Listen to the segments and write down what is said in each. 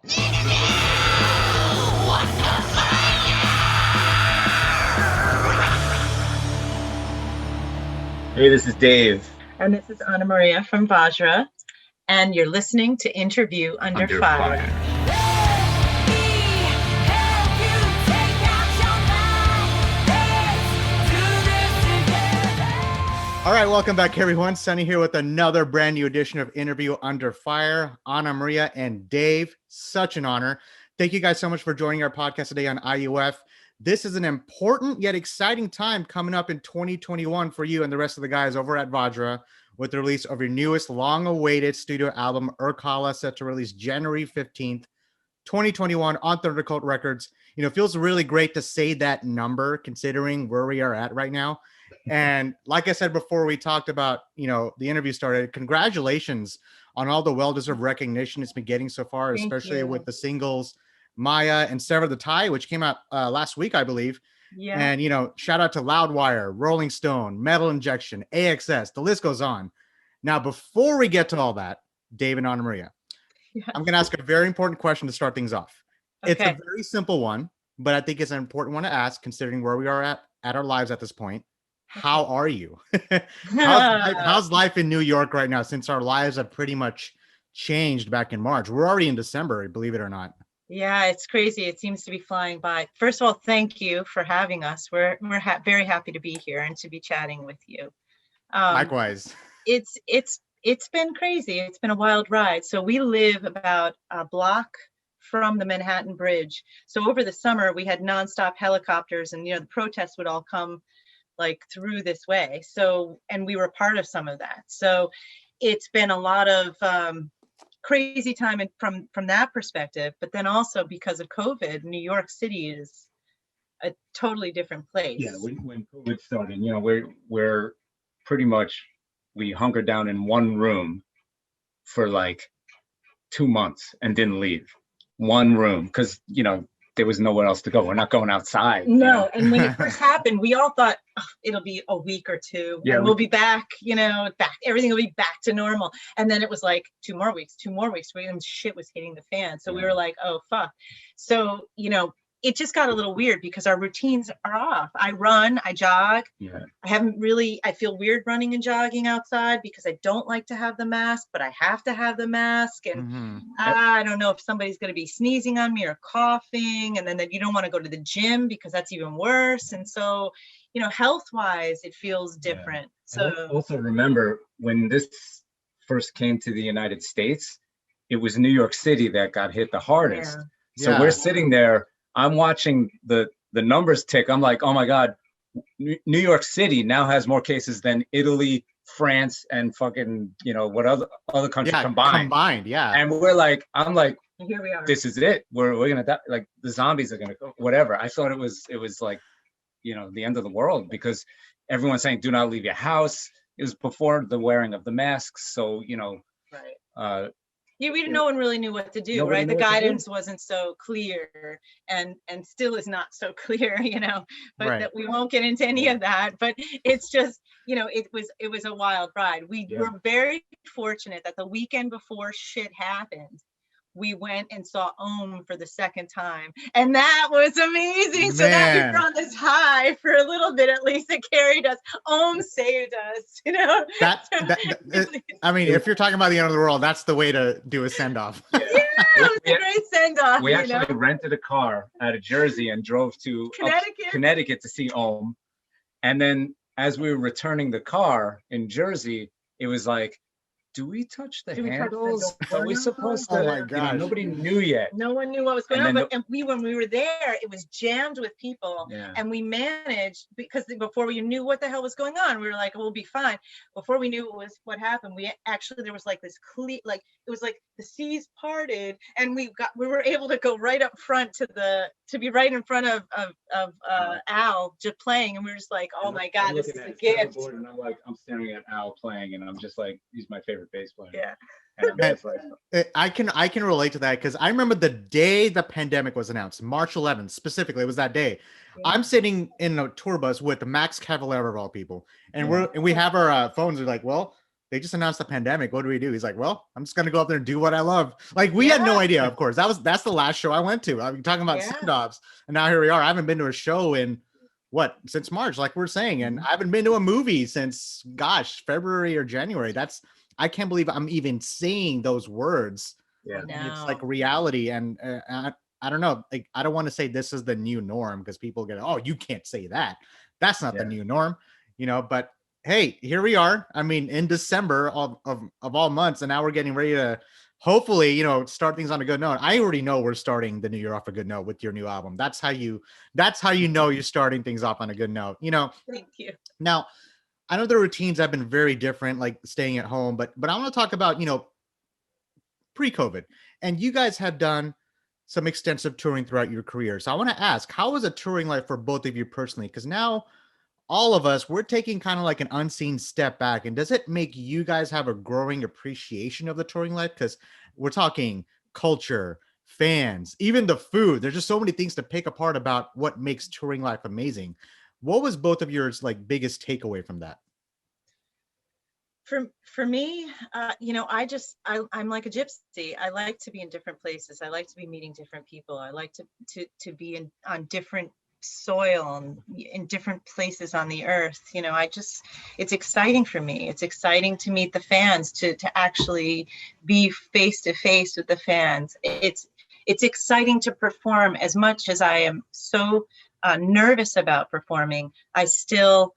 Hey, this is Dave. And this is Annamaria from Vajra. And you're listening to Interview Under Fire. All right, welcome back, everyone. Sunny here with another brand new edition of Interview Under Fire. Annamaria and Dave, such an honor. Thank you guys so much for joining our podcast today on IUF. This is an important yet exciting time coming up in 2021 for you and the rest of the guys over at Vajra with the release of your newest long-awaited studio album, Irkalla, set to release January 15th, 2021 on Thundercult Records. You know, it feels really great to say that number considering where we are at right now. And like I said before we talked about, the interview started, congratulations on all the well-deserved recognition it's been getting so far, especially with the singles Maya and Sever the Tie, which came out last week, I believe. Yeah. And, shout out to Loudwire, Rolling Stone, Metal Injection, AXS, the list goes on. Now, before we get to all that, Dave and Annamaria, I'm going to ask a very important question to start things off. Okay. It's a very simple one, but I think it's an important one to ask considering where we are at our lives at this point. How are you? How's life in New York right now since our lives have pretty much changed back in March? We're already in December, believe it or not. Yeah, it's crazy. It seems to be flying by. First of all, thank you for having us. We're very happy to be here and to be chatting with you. Likewise. It's been crazy. It's been a wild ride. So we live about a block from the Manhattan Bridge. So over the summer, we had nonstop helicopters and, the protests would all come like through this way. So, and we were part of some of that. So it's been a lot of crazy time from that perspective, but then also because of COVID, New York City is a totally different place. Yeah, when COVID started, we're pretty much, we hunkered down in one room for like 2 months and didn't leave. One room, because there was nowhere else to go. We're not going outside. No, and when it first happened, we all thought it'll be a week or two, and we'll be back. Back. Everything will be back to normal. And then it was like 2 more weeks. And shit was hitting the fan. So we were like, oh fuck. So it just got a little weird because our routines are off. I run, I jog. Yeah. I feel weird running and jogging outside because I don't like to have the mask, but I have to have the mask. And I don't know if somebody's going to be sneezing on me or coughing. And then you don't want to go to the gym because that's even worse. And so, health-wise, it feels different. Yeah. So also remember when this first came to the United States, it was New York City that got hit the hardest. Yeah. So we're sitting there, I'm watching the numbers tick. I'm like, oh my God, New York City now has more cases than Italy, France, and fucking, what other countries combined. Yeah. And we're like, I'm like, here we are. This is it. We're gonna die. Like the zombies are gonna go. Whatever. I thought it was like, the end of the world because everyone's saying do not leave your house. It was before the wearing of the masks, so right. No one really knew what to do, right? The guidance wasn't so clear and still is not so clear, but right. That we won't get into any of that. But it's just, it was a wild ride. We were very fortunate that the weekend before shit happened, we went and saw Om for the second time. And that was amazing. Man. So that we were on this high for a little bit, at least it carried us. Om saved us, if you're talking about the end of the world, that's the way to do a send-off. Yeah, it was a great send-off. We actually rented a car out of Jersey and drove to Connecticut to see Om. And then as we were returning the car in Jersey, it was like, do we touch the handles? Are we supposed to? Oh my God. Nobody knew yet. No one knew what was going on. But when we were there, it was jammed with people. Yeah. And we managed, because before we knew what the hell was going on, we were like, we'll be fine. Before we knew what happened, there was like this it was like the seas parted and we were able to go right up front to be right in front of Al just playing. And we were just like, oh my God, this is a gift. And I'm staring at Al playing and I'm just like, he's my favorite bass player. Yeah. I can relate to that because I remember the day the pandemic was announced, March 11th specifically. It was that day. Yeah. I'm sitting in a tour bus with Max Cavalera of all people, and we have our phones. We're like, well, they just announced the pandemic. What do we do? He's like, well, I'm just going to go up there and do what I love. Like, we had no idea, of course. That's the last show I went to. I'm talking about send-offs. And now here we are. I haven't been to a show in since March, like we're saying. And I haven't been to a movie since, gosh, February or January. I can't believe I'm even saying those words. Yeah. It's like reality. And I don't know. Like, I don't want to say this is the new norm because people get, oh, you can't say that. That's not the new norm, but hey, here we are. I mean, in December of all months, and now we're getting ready to hopefully, start things on a good note. I already know we're starting the new year off a good note with your new album. That's how you know you're starting things off on a good note. Thank you. Now, I know the routines have been very different, like staying at home, but I want to talk about, pre-COVID. And you guys have done some extensive touring throughout your career. So I want to ask, how was a touring life for both of you personally? Because now all of us, we're taking kind of like an unseen step back. And does it make you guys have a growing appreciation of the touring life? Because we're talking culture, fans, even the food. There's just so many things to pick apart about what makes touring life amazing. What was both of yours like biggest takeaway from that? For me, I'm like a gypsy. I like to be in different places. I like to be meeting different people. I like to be on different soil and in different places on the earth. It's exciting for me. It's exciting to meet the fans, to actually be face to face with the fans. It's exciting to perform. As much as I am so nervous about performing, I still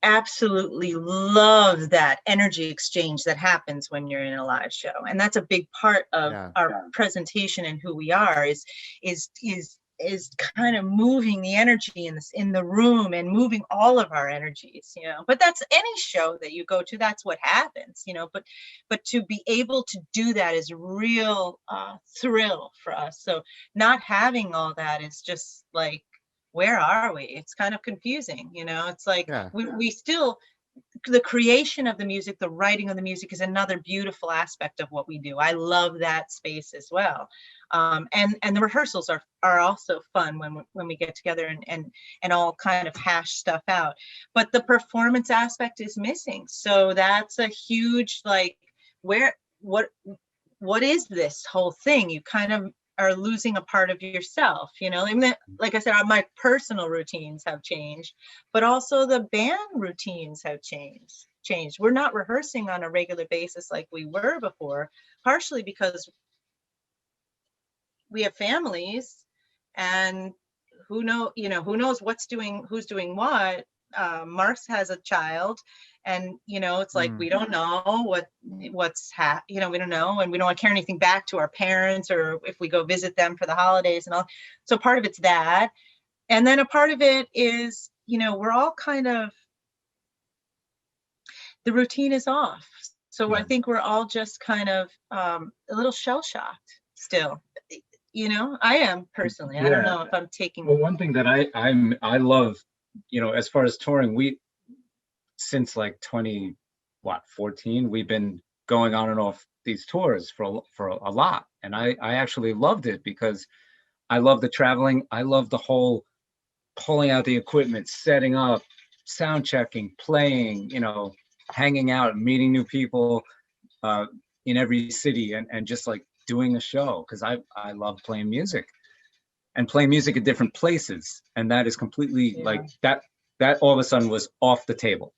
absolutely love that energy exchange that happens when you're in a live show. And that's a big part of our presentation and who we are is kind of moving the energy in the room and moving all of our energies, but that's any show that you go to, that's what happens, but to be able to do that is a real thrill for us. So not having all that is just like, where are we? It's kind of confusing, it's like we still, the creation of the music, the writing of the music is another beautiful aspect of what we do. I love that space as well. And the rehearsals are also fun when we get together and all kind of hash stuff out. But the performance aspect is missing. So that's a huge, like, what is this whole thing? You kind of are losing a part of yourself, I mean, like I said, my personal routines have changed, but also the band routines have changed. We're not rehearsing on a regular basis like we were before, partially because we have families and who knows who's doing what. Mark's has a child, and it's like we don't know what's we don't know, and we don't want to carry anything back to our parents or if we go visit them for the holidays and all. So part of it's that, and then a part of it is we're all kind of, the routine is off. So I think we're all just kind of a little shell-shocked still. I am personally. I don't know if I'm taking. Well, one thing that I love, as far as touring, we since like 2014, we've been going on and off these tours for a lot, and I actually loved it because I love the traveling. I love the whole pulling out the equipment, setting up, sound checking, playing, hanging out, meeting new people in every city, and just like doing a show, because I love playing music and playing music at different places, and that is completely like that all of a sudden was off the table.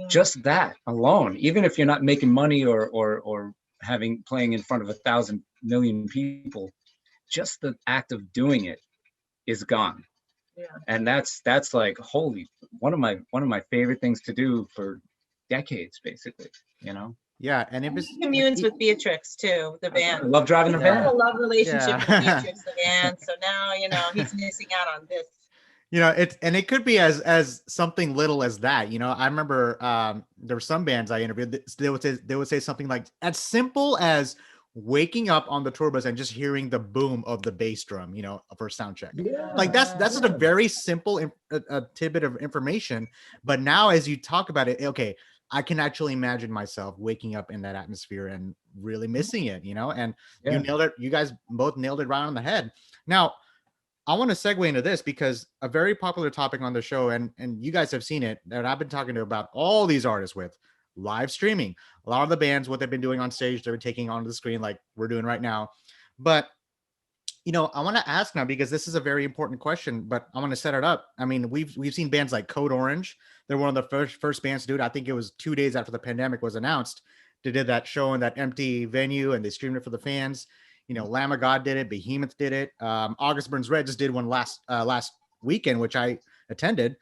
Just that alone, even if you're not making money or playing in front of 1,000 million people, just the act of doing it is gone. And that's like one of my favorite things to do for decades, basically. Yeah, and it was communes with Beatrix too, the band. I love driving the band. I have a love relationship with Beatrix, the band. So now he's missing out on this. It could be as something little as that. I remember there were some bands I interviewed. They would say something like as simple as waking up on the tour bus and just hearing the boom of the bass drum, for sound check. Like that's just a very simple tidbit of information. But now, as you talk about it, okay, I can actually imagine myself waking up in that atmosphere and really missing it, and you nailed it. You guys both nailed it right on the head. Now, I want to segue into this because a very popular topic on the show, and you guys have seen it, that I've been talking to about all these artists with, live streaming. A lot of the bands, what they've been doing on stage, they're taking onto the screen like we're doing right now. But I want to ask now, because this is a very important question, but I want to set it up. I mean, we've seen bands like Code Orange. They're one of the first bands to do it. I think it was 2 days after the pandemic was announced. They did that show in that empty venue and they streamed it for the fans. Lamb of God did it. Behemoth did it. August Burns Red just did one last weekend, which I attended.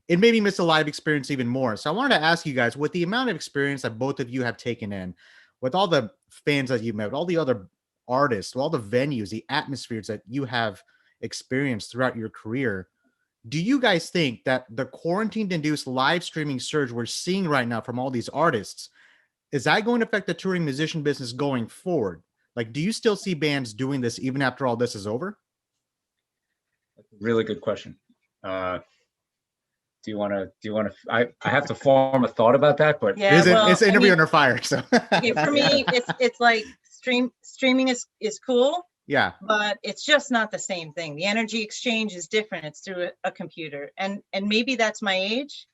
It made me miss the live experience even more. So I wanted to ask you guys, with the amount of experience that both of you have taken in, with all the fans that you've met, with all the other artists, all the venues, the atmospheres that you have experienced throughout your career, do you guys think that the quarantine-induced live streaming surge we're seeing right now from all these artists, is that going to affect the touring musician business going forward? Like, do you still see bands doing this even after all this is over? Really good question. Do you want to, I have to form a thought about that, but it's an interview under fire. So for me, it's like streaming is cool. Yeah. But it's just not the same thing. The energy exchange is different. It's through a computer. And maybe that's my age,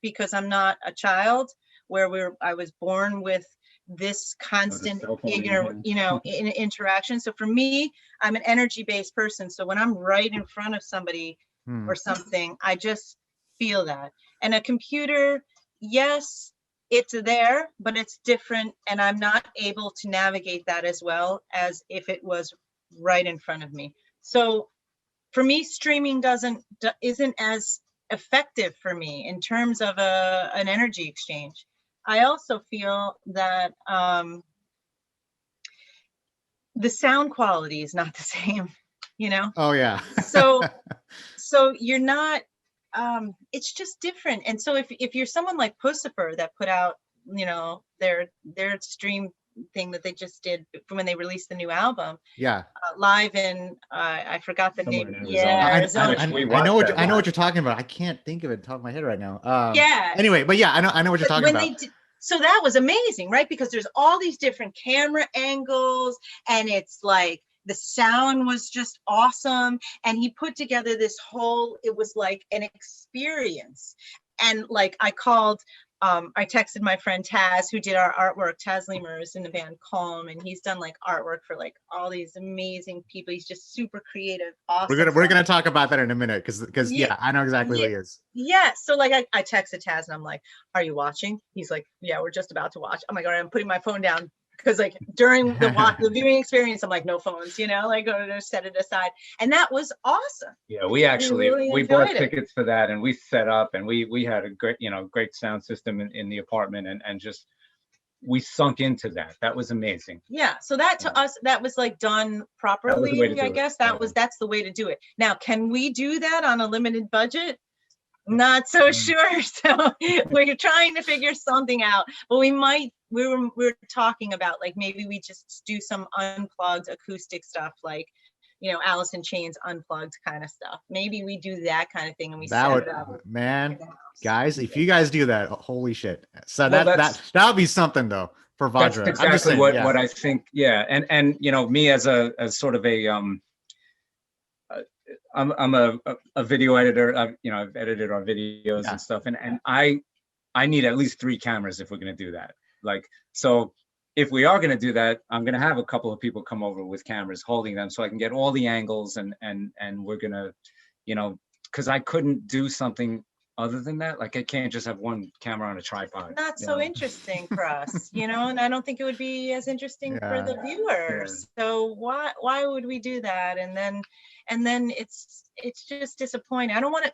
because I'm not a child where I was born with this constant, interaction. So for me, I'm an energy-based person. So when I'm right in front of somebody or something, I just feel that. And a computer, yes, it's there, but it's different. And I'm not able to navigate that as well as if it was right in front of me. So for me, streaming isn't as effective for me in terms of an energy exchange. I also feel that the sound quality is not the same, Oh yeah. so you're not, it's just different. And so if you're someone like Pussifer that put out, their stream thing that they just did from when they released the new album, live in I forgot the name. Arizona. I know what you're talking about. I can't think of it top of my head right now. Anyway, but I know what you're talking about. So that was amazing, right? Because there's all these different camera angles, and it's like the sound was just awesome. And he put together this whole, it was like an experience. And like I texted my friend Taz, who did our artwork. Taz Lemur is in the band Calm, and he's done like artwork for like all these amazing people. He's just super creative, awesome. We're gonna talk about that in a minute, because I know exactly who he is. Yeah. So like I texted Taz and I'm like, "Are you watching?" He's like, "Yeah, we're just about to watch." I'm like, "All right, I'm putting my phone down." Because like during the viewing experience, I'm like, no phones, like go to set it aside. And that was awesome. Yeah, we bought tickets for that, and we set up, and we had a great sound system in the apartment, and just we sunk into that. That was amazing. Yeah. So that to us, that was like done properly. I guess that's the way to do it. Now, can we do that on a limited budget? Not so sure. So we're trying to figure something out, but we were talking about like maybe we just do some unplugged acoustic stuff, like Alice in Chains unplugged kind of stuff. Maybe we do that kind of thing, and we set it up. Man, guys, if you guys do that, holy shit! So that'll be something though for Vajra. That's exactly what I think. Yeah, and me as sort of a I'm a video editor. I've edited our videos and stuff, and I need at least 3 cameras if we're going to do that. Like, so if we are going to do that, I'm going to have a couple of people come over with cameras holding them so I can get all the angles, and we're going to, because I couldn't do something other than that. Like, I can't just have one camera on a tripod. Not so interesting for us, and I don't think it would be as interesting for the viewers. Yeah. So why would we do that? And then it's just disappointing. I don't want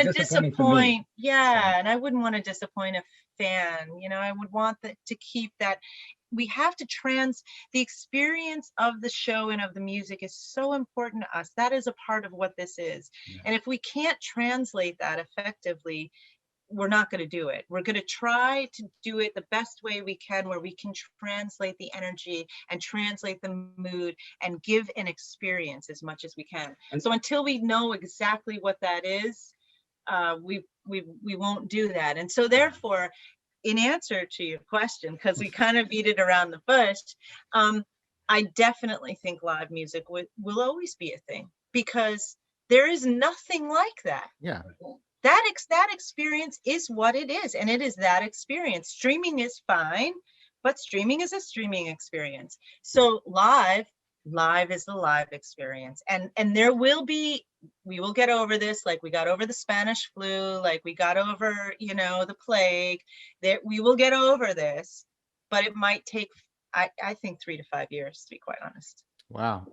to disappoint. Yeah, and I wouldn't want to disappoint a fan. I would want to keep that. We have to the experience of the show and of the music is so important to us. That is a part of what this is. Yeah. And if we can't translate that effectively, we're not going to do it. We're going to try to do it the best way we can, where we can translate the energy and translate the mood and give an experience as much as we can. And so until we know exactly what that is, we won't do that. And so therefore, in answer to your question, because we kind of beat it around the bush, I definitely think live music will always be a thing, because there is nothing like that. Yeah. that experience is what it is, and it is that experience. Streaming is fine, but streaming is a streaming experience. So live is the live experience, and we will get over this, like we got over the Spanish flu, like we got over, the plague. That we will get over this, but it might take, I think, 3 to 5 years, to be quite honest. Wow.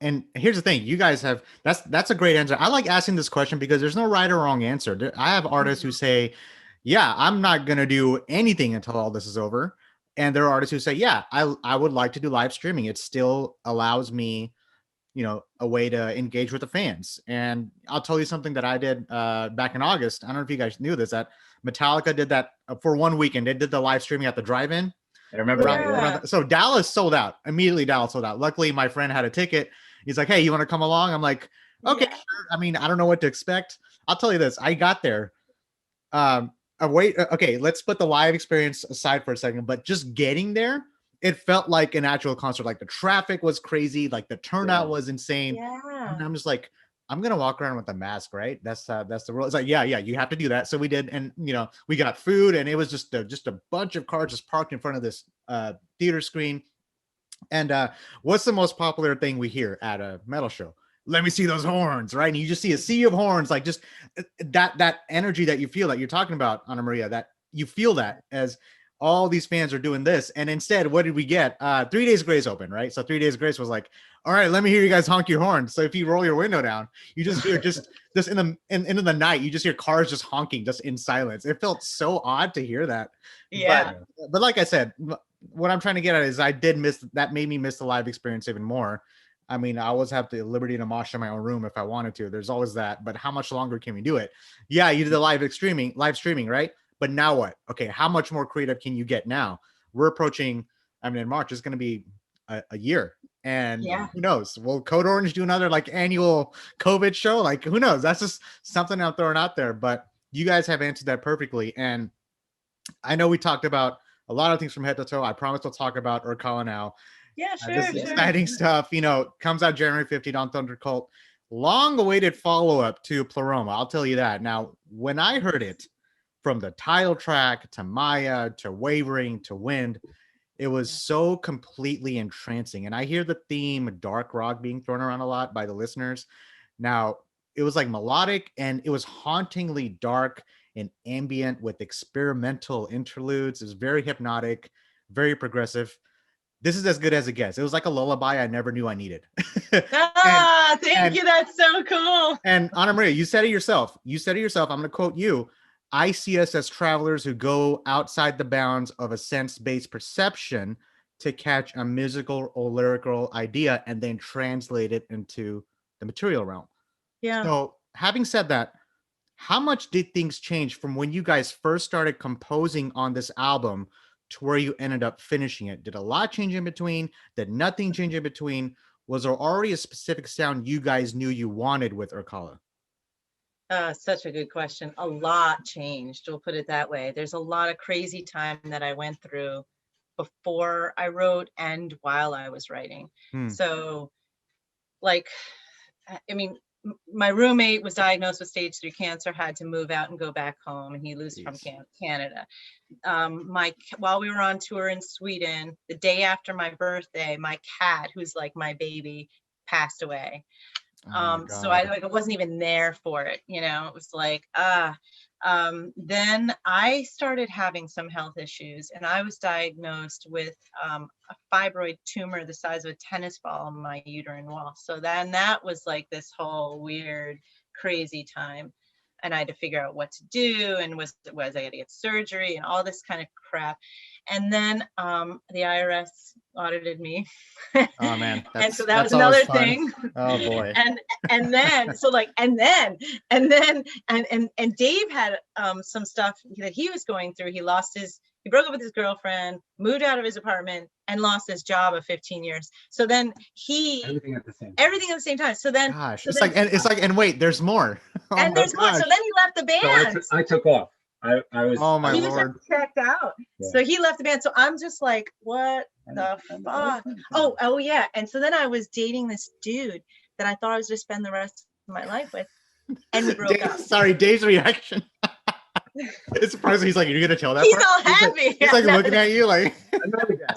And here's the thing, you guys have, that's a great answer. I like asking this question because there's no right or wrong answer. I have artists who say, yeah, I'm not going to do anything until all this is over. And there are artists who say, yeah, I would like to do live streaming. It still allows me, a way to engage with the fans. And I'll tell you something that I did back in August. I don't know if you guys knew this, that Metallica did that for one weekend. They did the live streaming at the drive-in. I remember that. So Dallas sold out. Immediately Dallas sold out. Luckily, my friend had a ticket. He's like, hey, you want to come along? I'm like, okay, sure. I mean, I don't know what to expect. I'll tell you this. I got there. Okay, let's put the live experience aside for a second, but just getting there, it felt like an actual concert. Like the traffic was crazy, like the turnout was insane. Yeah. And I'm just like, I'm gonna walk around with a mask, right? That's the rule. It's like, yeah, you have to do that. So we did, and we got food, and it was just a bunch of cars just parked in front of this theater screen. And what's the most popular thing we hear at a metal show? Let me see those horns, right? And you just see a sea of horns, like just that energy that you feel that you're talking about, Annamaria, that you feel that as all these fans are doing this. And instead, what did we get? 3 Days Grace open, right? So 3 Days Grace was like, all right, let me hear you guys honk your horns. So if you roll your window down, you just hear just in the night, you just hear cars just honking just in silence. It felt so odd to hear that. Yeah. But like I said, what I'm trying to get at is I did miss that, made me miss the live experience even more. I mean, I always have the liberty to mosh in my own room if I wanted to. There's always that. But how much longer can we do it? Yeah, you did the live streaming, right? But now what? Okay, how much more creative can you get now? We're approaching, in March, it's going to be a year. And who knows? Will Code Orange do another like annual COVID show? Like, who knows? That's just something I'm throwing out there. But you guys have answered that perfectly. And I know we talked about a lot of things from head to toe. I promise we'll talk about Irkalla now. Yeah, sure. This exciting stuff, comes out January 15th on Thunder Cult. Long-awaited follow-up to Pleroma. I'll tell you that. Now, when I heard it, from the title track to Maya to Wavering to Wind, it was so completely entrancing. And I hear the theme dark rock being thrown around a lot by the listeners. Now, it was like melodic and it was hauntingly dark and ambient with experimental interludes. It was very hypnotic, very progressive. This is as good as it gets. It was like a lullaby I never knew I needed. Thank you. That's so cool. And Annamaria, you said it yourself. I'm going to quote you. I see us as travelers who go outside the bounds of a sense-based perception to catch a musical or lyrical idea and then translate it into the material realm. Yeah. So having said that, how much did things change from when you guys first started composing on this album to where you ended up finishing it? Did a lot change in between? Did nothing change in between? Was there already a specific sound you guys knew you wanted with Irkalla? Such a good question. A lot changed. We'll put it that way. There's a lot of crazy time that I went through before I wrote and while I was writing. So, like, my roommate was diagnosed with stage 3 cancer, had to move out and go back home, and he lives from Canada. While we were on tour in Sweden, the day after my birthday, my cat, who's like my baby, passed away. So I wasn't even there for it, it was like, then I started having some health issues, and I was diagnosed with a fibroid tumor the size of a tennis ball on my uterine wall. So then that was like this whole weird, crazy time. And I had to figure out what to do, and was I going to get surgery and all this kind of crap. And then the IRS audited me. Oh man. And so that was another thing. Oh boy. and then Dave had some stuff that he was going through. He broke up with his girlfriend, moved out of his apartment, and lost his job of 15 years. So then everything at the same time. So then, and wait, there's more. There's more. So then he left the band. So I took off. I was. Oh my Lord. He was checked out. Yeah. So he left the band. So I'm just like, what the fuck? Oh yeah. And so then I was dating this dude that I thought I was going to spend the rest of my life with. And we broke up. Sorry, Dave's reaction. It's surprising. He's like, "You're gonna tell that?" He's part? all happy. He's like looking at you like. Another guy.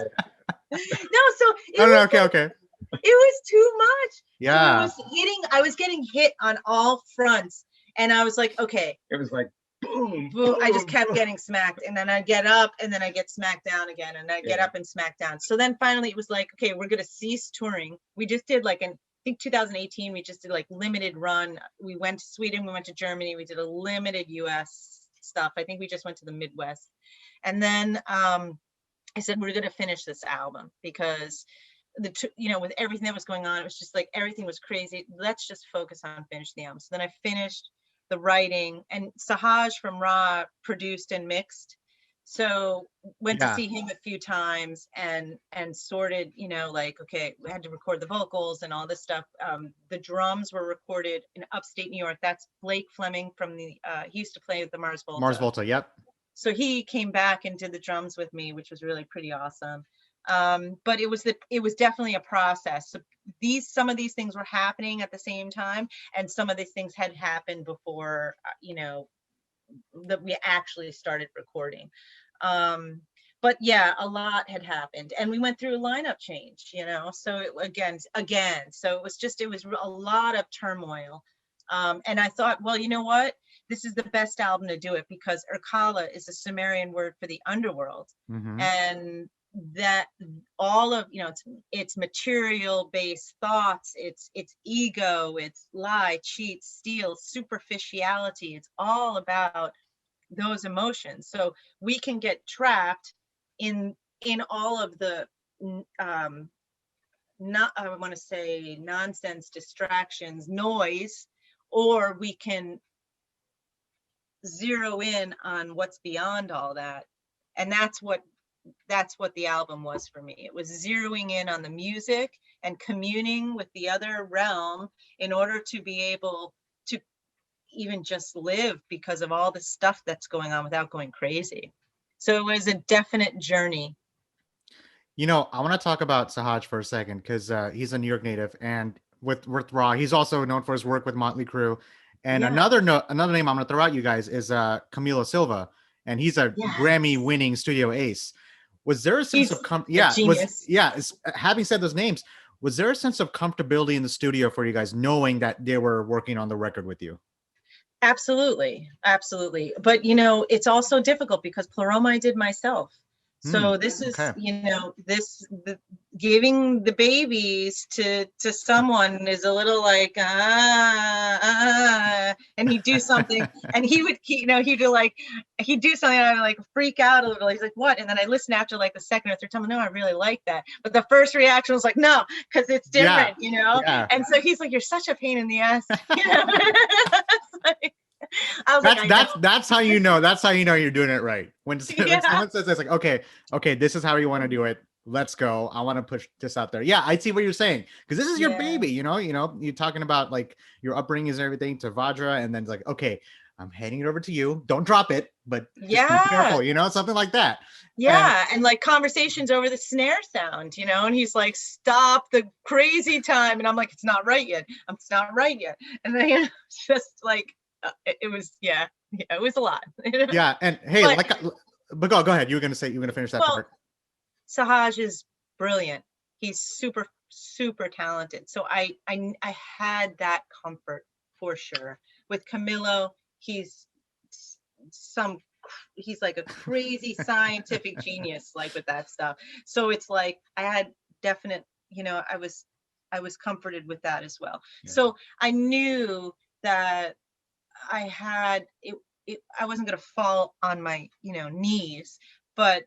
No, so No, okay. it was too much. Yeah. So I was getting hit on all fronts, and I was like, okay. It was like boom, Boom. I just kept getting smacked, and then I get up, and then I get smacked down again, and I get up and smacked down. So then finally it was like, okay, we're gonna cease touring. We just did like I think 2018, we just did like limited run. We went to Sweden, we went to Germany, we did a limited US stuff. I think we just went to the Midwest. And then I said, we're gonna finish this album because with everything that was going on, it was just like everything was crazy. Let's just focus on finishing the album. So then I finished the writing, and Sahaj from Ra produced and mixed. So went to see him a few times and sorted, like, okay, we had to record the vocals and all this stuff. The drums were recorded in upstate New York. That's Blake Fleming from he used to play with the Mars Volta. Mars Volta, yep. So he came back and did the drums with me, which was really pretty awesome. But it was definitely a process. So some of these things were happening at the same time, and some of these things had happened before, that we actually started recording. But yeah, a lot had happened, and we went through a lineup change, so again, so it was a lot of turmoil. And I thought, well, you know what? This is the best album to do it, because Irkalla is a Sumerian word for the underworld. Mm-hmm. And that all of, it's material based thoughts, it's ego, it's lie, cheat, steal, superficiality. It's all about those emotions. So we can get trapped in all of the not, I want to say, nonsense, distractions, noise, or we can zero in on what's beyond all that. And that's what the album was for me. It was zeroing in on the music and communing with the other realm in order to be able to even just live, because of all the stuff that's going on, without going crazy. So it was a definite journey. I want to talk about Sahaj for a second, because he's a New York native, and with Ra, he's also known for his work with Motley Crue. And another name I'm going to throw out you guys is Camilo Silva, and he's a Grammy-winning studio ace. Was there a sense of having said those names, was there a sense of comfortability in the studio for you guys, knowing that they were working on the record with you? Absolutely. But it's also difficult because Pleroma I did myself. So this is, giving the babies to someone is a little like, and he'd do something, and he'd do something, and I'd like freak out a little. He's like, what? And then I listened after like the second or third time, no, I really like that. But the first reaction was like, no, because it's different, Yeah. And so he's like, you're such a pain in the ass. That's how you know. That's how you know you're doing it right. When someone says it's like, okay, this is how you want to do it. Let's go. I want to push this out there. Yeah, I see what you're saying, because this is your baby. You're talking about like your upbringing and everything to Vajra, and then it's like, okay, I'm handing it over to you. Don't drop it, but just be careful. Something like that. Yeah, and like conversations over the snare sound, and he's like, stop the crazy time, and I'm like, it's not right yet. It's not right yet, and then just like. It was it was a lot. Yeah, and hey, but go ahead. You're gonna finish that part. Sahaj is brilliant. He's super talented. So I had that comfort for sure. With Camilo, he's like a crazy scientific genius, like with that stuff. So it's like I had definite, I was comforted with that as well. Yeah. So I knew that I had it. I wasn't going to fall on my, knees, but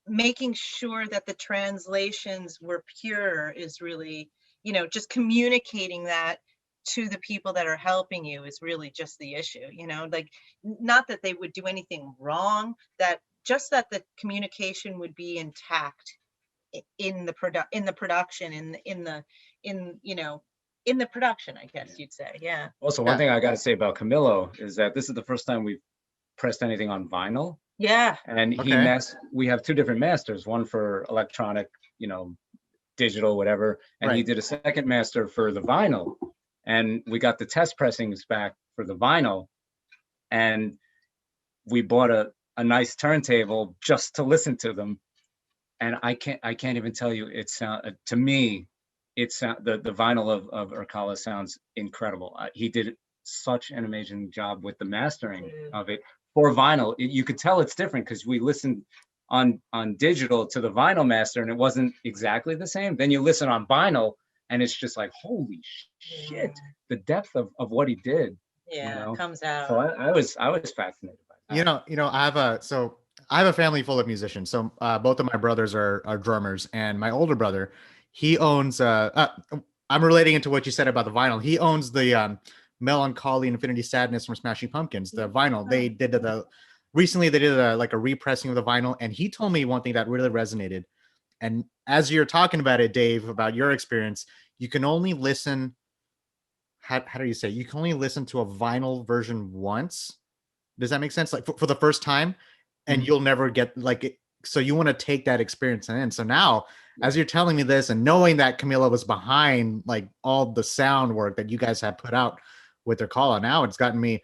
making sure that the translations were pure is really, just communicating that to the people that are helping you is really just the issue. Like, not that they would do anything wrong, that the communication would be intact in the production, in the production, I guess you'd say. Yeah. Also, one thing I got to say about Camilo is that this is the first time we've pressed anything on vinyl. Yeah. And we have two different masters, one for electronic, digital, whatever. And he did a second master for the vinyl. and we got the test pressings back for the vinyl, and we bought a nice turntable just to listen to them. And I can't even tell you, to me, the vinyl of Irkalla sounds incredible. He did such an amazing job with the mastering of it for vinyl. You could tell it's different because we listened on digital to the vinyl master and it wasn't exactly the same. Then you listen on vinyl and it's just like, holy shit, the depth of what he did. Yeah, it comes out. So I was fascinated by that. I have a family full of musicians. So both of my brothers are drummers, and my older brother, he owns I'm relating into what you said about the vinyl. He owns the Melancholy Infinity Sadness from Smashing Pumpkins, the vinyl. They did recently they did a repressing of the vinyl, and he told me one thing that really resonated. And as you're talking about it, Dave, about your experience, you can only listen. How do you say? You can only listen to a vinyl version once. Does that make sense? Like for the first time, and you'll never get so you want to take that experience in. So now, as you're telling me this and knowing that Camila was behind like all the sound work that you guys have put out with Irkalla, now it's gotten me.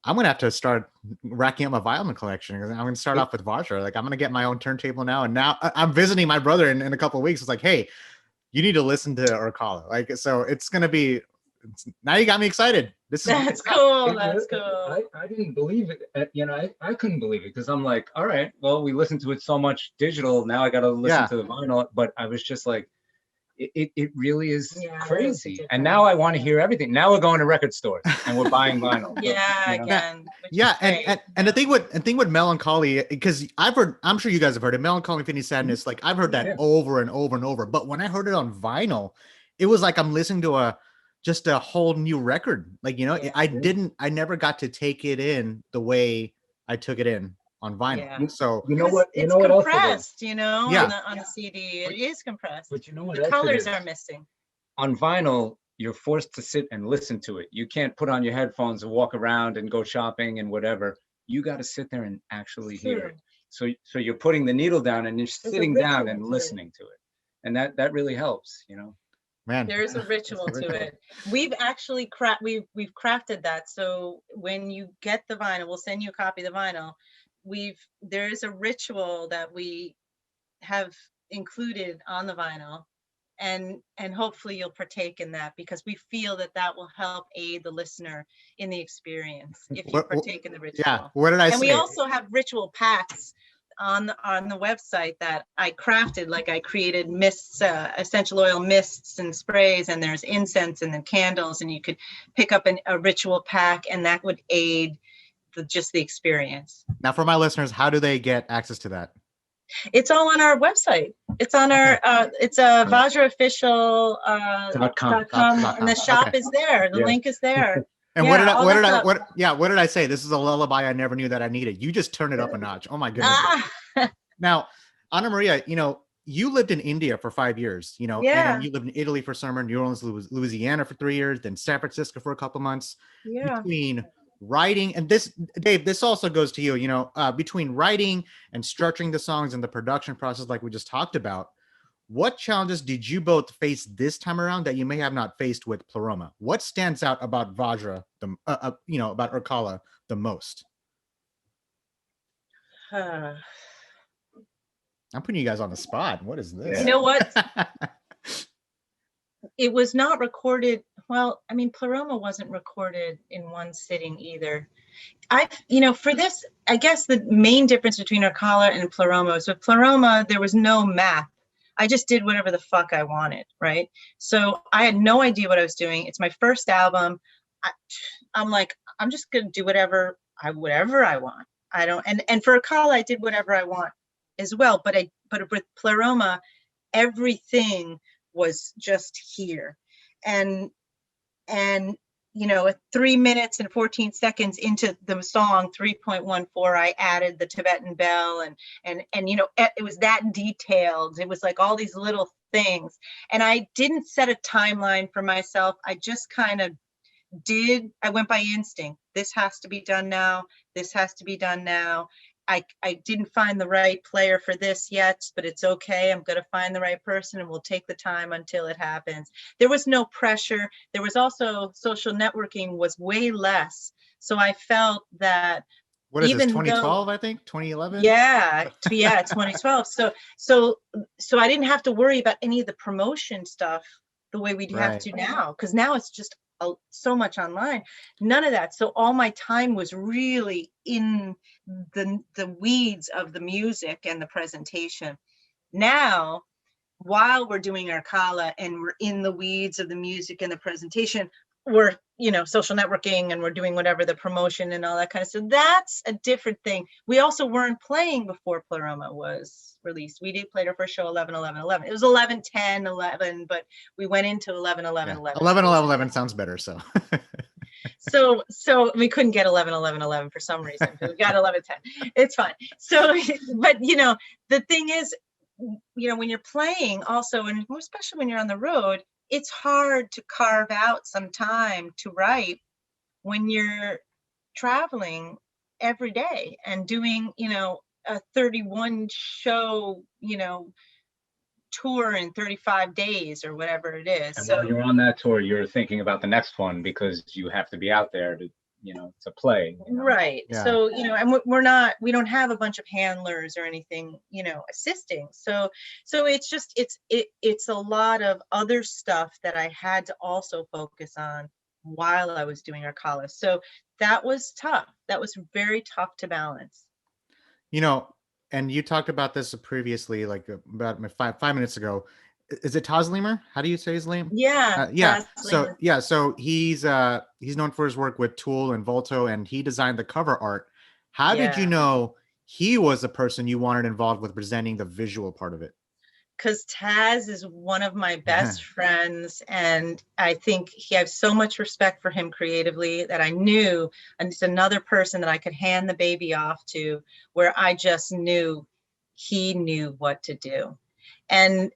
I'm going to have to start racking up my violin collection. I'm going to start off with Vajra. Like I'm going to get my own turntable now. And now I'm visiting my brother in a couple of weeks. It's like, hey, you need to listen to Irkalla. Like, so it's going to be, now you got me excited. That's cool. That's cool. I didn't believe it. I couldn't believe it because I'm like, all right, well, we listened to it so much digital. Now I got to listen to the vinyl. But I was just like, it really is crazy. And now I want to hear everything. Now we're going to record stores and we're buying vinyl. Again. And the thing with Melancholy, because I'm sure you guys have heard it, Melancholy Infinity Sadness. Like I've heard that over and over and over. But when I heard it on vinyl, it was like I'm listening to just a whole new record. Like, I never got to take it in the way I took it in on vinyl. Yeah. So it's compressed, on the CD. It is compressed. But you know what? The colors are missing. On vinyl, you're forced to sit and listen to it. You can't put on your headphones and walk around and go shopping and whatever. You got to sit there and actually hear it. So you're putting the needle down and you're sitting down and listening to it. And that really helps, Man, there's a ritual to it. We've actually we've crafted that. So when you get the vinyl, we'll send you a copy of the vinyl. There is a ritual that we have included on the vinyl, and hopefully you'll partake in that because we feel that will help aid the listener in the experience if you partake in the ritual. Yeah. What did I say? And we also have ritual packs on the website that I crafted. Like I created mists, essential oil mists and sprays, and there's incense and then candles, and you could pick up a ritual pack, and that would aid just the experience. Now, for my listeners, how do they get access to that? It's all on our website. It's on our it's a vajraofficial.com, and the shop is there. The link is there. And what did I say? This is a lullaby I never knew that I needed. You just turn it up a notch. Oh my goodness. Now, Annamaria, you lived in India for 5 years, and you lived in Italy for summer, New Orleans, Louisiana for 3 years, then San Francisco for a couple months. Between writing and this, Dave, this also goes to you, between writing and structuring the songs and the production process, like we just talked about, what challenges did you both face this time around that you may have not faced with Pleroma? What stands out about Vajra, about Irkalla the most? I'm putting you guys on the spot. What is this? You know what? It was not recorded. Well, I mean, Pleroma wasn't recorded in one sitting either. For this, I guess the main difference between Irkalla and Pleroma was with Pleroma, there was no map. I just did whatever the fuck I wanted, right? So I had no idea what I was doing. It's my first album. I'm like, I'm just gonna do whatever I want. I don't, and for Irkalla, I did whatever I want as well. But with Pleroma, everything was just here, and at 3 minutes and 14 seconds into the song 3.14, I added the Tibetan bell, and it was that detailed. It was like all these little things, and I didn't set a timeline for myself. I just kind of I went by instinct. This has to be done now. This has to be done now. I didn't find the right player for this yet, but it's okay. I'm going to find the right person and we'll take the time until it happens. There was no pressure. There was also social networking was way less. So I felt that what is this, 2012, I think 2011? Yeah, 2012. So I didn't have to worry about any of the promotion stuff the way we have to now, because now it's just so much online. None of that. So all my time was really in the weeds of the music and the presentation. Now, while we're doing Irkalla and we're in the weeds of the music and the presentation, we're, you know, social networking and we're doing whatever, the promotion and all that kind of stuff. That's a different thing. We also weren't playing before Pleroma was released. We did play our first show 11/11/11. It was 11/10/11, but we went into 11/11/11. 11/11/11 sounds better. So so we couldn't get 11/11/11 for some reason, but we got 11/10. It's fine. So, but you know, the thing is, you know, when you're playing also, and especially when you're on the road, it's hard to carve out some time to write when you're traveling every day and doing, you know, a 31 show, you know, tour in 35 days or whatever it is. And so while you're on that tour, you're thinking about the next one because you have to be out there to, you know, to play. You know? Right. Yeah. So, you know, and we don't have a bunch of handlers or anything, you know, assisting. So it's just, it's a lot of other stuff that I had to also focus on while I was doing Irkalla. So that was tough. That was very tough to balance. You know, and you talked about this previously, like about five minutes ago. Is it Taslimer? How do you say his name? Yeah. So he's known for his work with Tool and Volto, and he designed the cover art. How did you know he was the person you wanted involved with presenting the visual part of it? Because Taz is one of my best friends, and I think I have so much respect for him creatively that I knew, and it's another person that I could hand the baby off to, where I just knew he knew what to do. And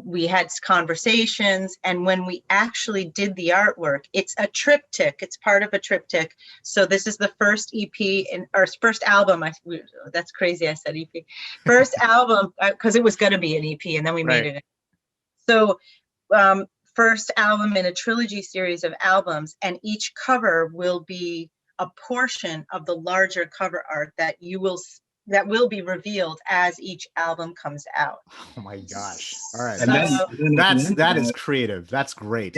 we had conversations, and when we actually did the artwork, it's a triptych. It's part of a triptych. So this is the first EP or first album. That's crazy. I said EP. First album because it was going to be an EP, and then we made it. So first album in a trilogy series of albums, and each cover will be a portion of the larger cover art that will be revealed as each album comes out. Oh my gosh. All right. And that is creative. That's great.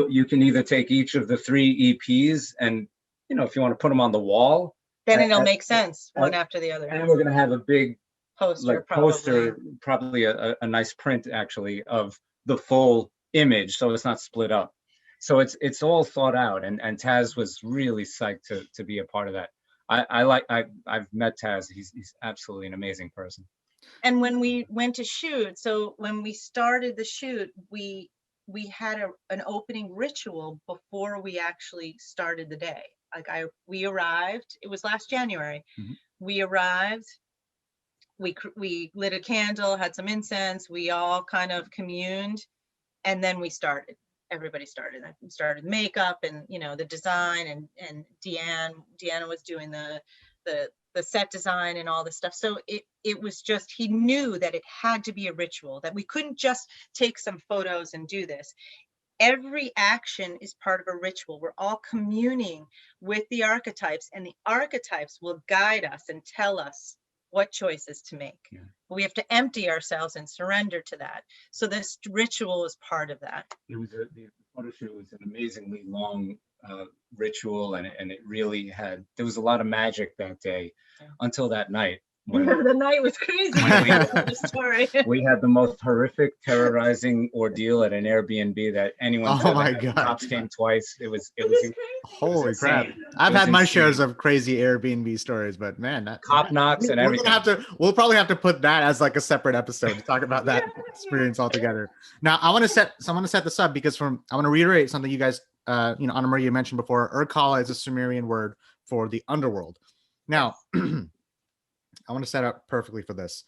You can either take each of the 3 EPs and, you know, if you want to put them on the wall. Then it'll make sense one after the other. And we're going to have a big poster, probably a nice print actually of the full image. So it's not split up. So it's all thought out. And Taz was really psyched to be a part of that. I've met Taz. He's absolutely an amazing person. And when we went to shoot, so when we started the shoot, we had an opening ritual before we actually started the day. We arrived. It was last January. Mm-hmm. We arrived. We lit a candle, had some incense. We all kind of communed, and then we started. Everybody started. I started makeup and, you know, the design, and Deanna was doing the set design and all this stuff. So it was just, he knew that it had to be a ritual, that we couldn't just take some photos and do this. Every action is part of a ritual. We're all communing with the archetypes, and the archetypes will guide us and tell us what choices to make. Yeah. We have to empty ourselves and surrender to that. So this ritual is part of that. The photo shoot was an amazingly long ritual, and it really there was a lot of magic that day until that night. The night was crazy. We had the most horrific, terrorizing ordeal at an Airbnb that anyone. Oh my God! Cops came twice. It was holy crap! I've had my shares of crazy Airbnb stories, but man, cop knocks and everything. We'll probably have to put that as like a separate episode to talk about that experience altogether. Now, I want to set this up because I want to reiterate something you guys, Annamaria, you mentioned before. Irkalla is a Sumerian word for the underworld. Now. I want to set up perfectly for this.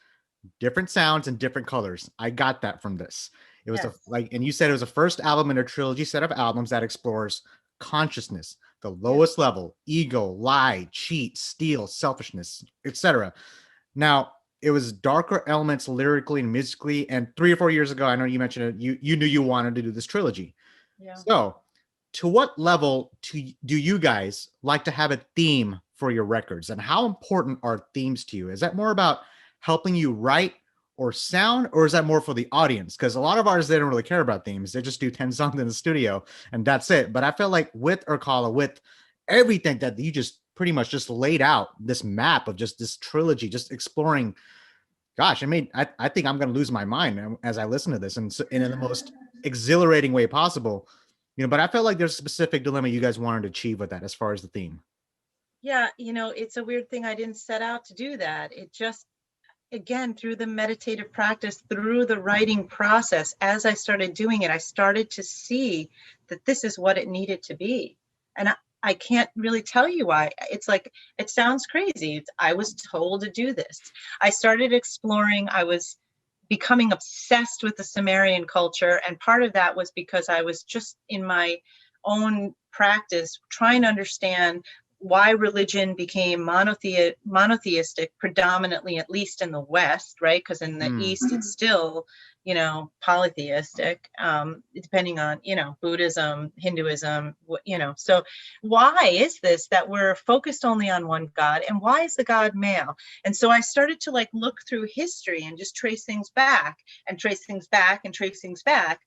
Different sounds and different colors. I got that from this. It was and you said it was the first album in a trilogy set of albums that explores consciousness, the lowest level: ego, lie, cheat, steal, selfishness, etc. Now, it was darker elements lyrically and musically. And 3 or 4 years ago, I know you mentioned it, you knew you wanted to do this trilogy. Yeah. So, to what level do you guys like to have a theme for your records, and how important are themes to you? Is that more about helping you write or sound, or is that more for the audience? Because a lot of artists, they don't really care about themes. They just do 10 songs in the studio and that's it. But I feel like with Irkalla, with everything that you just pretty much just laid out, this map of just this trilogy, just exploring, gosh, I think I'm going to lose my mind as I listen to this, and in the most exhilarating way possible. But I felt like there's a specific dilemma you guys wanted to achieve with that as far as the theme. Yeah, it's a weird thing. I didn't set out to do that. It just, again, through the meditative practice, through the writing process, as I started doing it, I started to see that this is what it needed to be. And I can't really tell you why. It's like, it sounds crazy. I was told to do this. I started exploring. I was becoming obsessed with the Sumerian culture. And part of that was because I was just in my own practice trying to understand why religion became monotheistic predominantly, at least in the West, right? Because in the East, it's still, polytheistic, depending on, Buddhism, Hinduism, So why is this that we're focused only on one God, and why is the God male? And so I started to look through history and just trace things back and trace things back and trace things back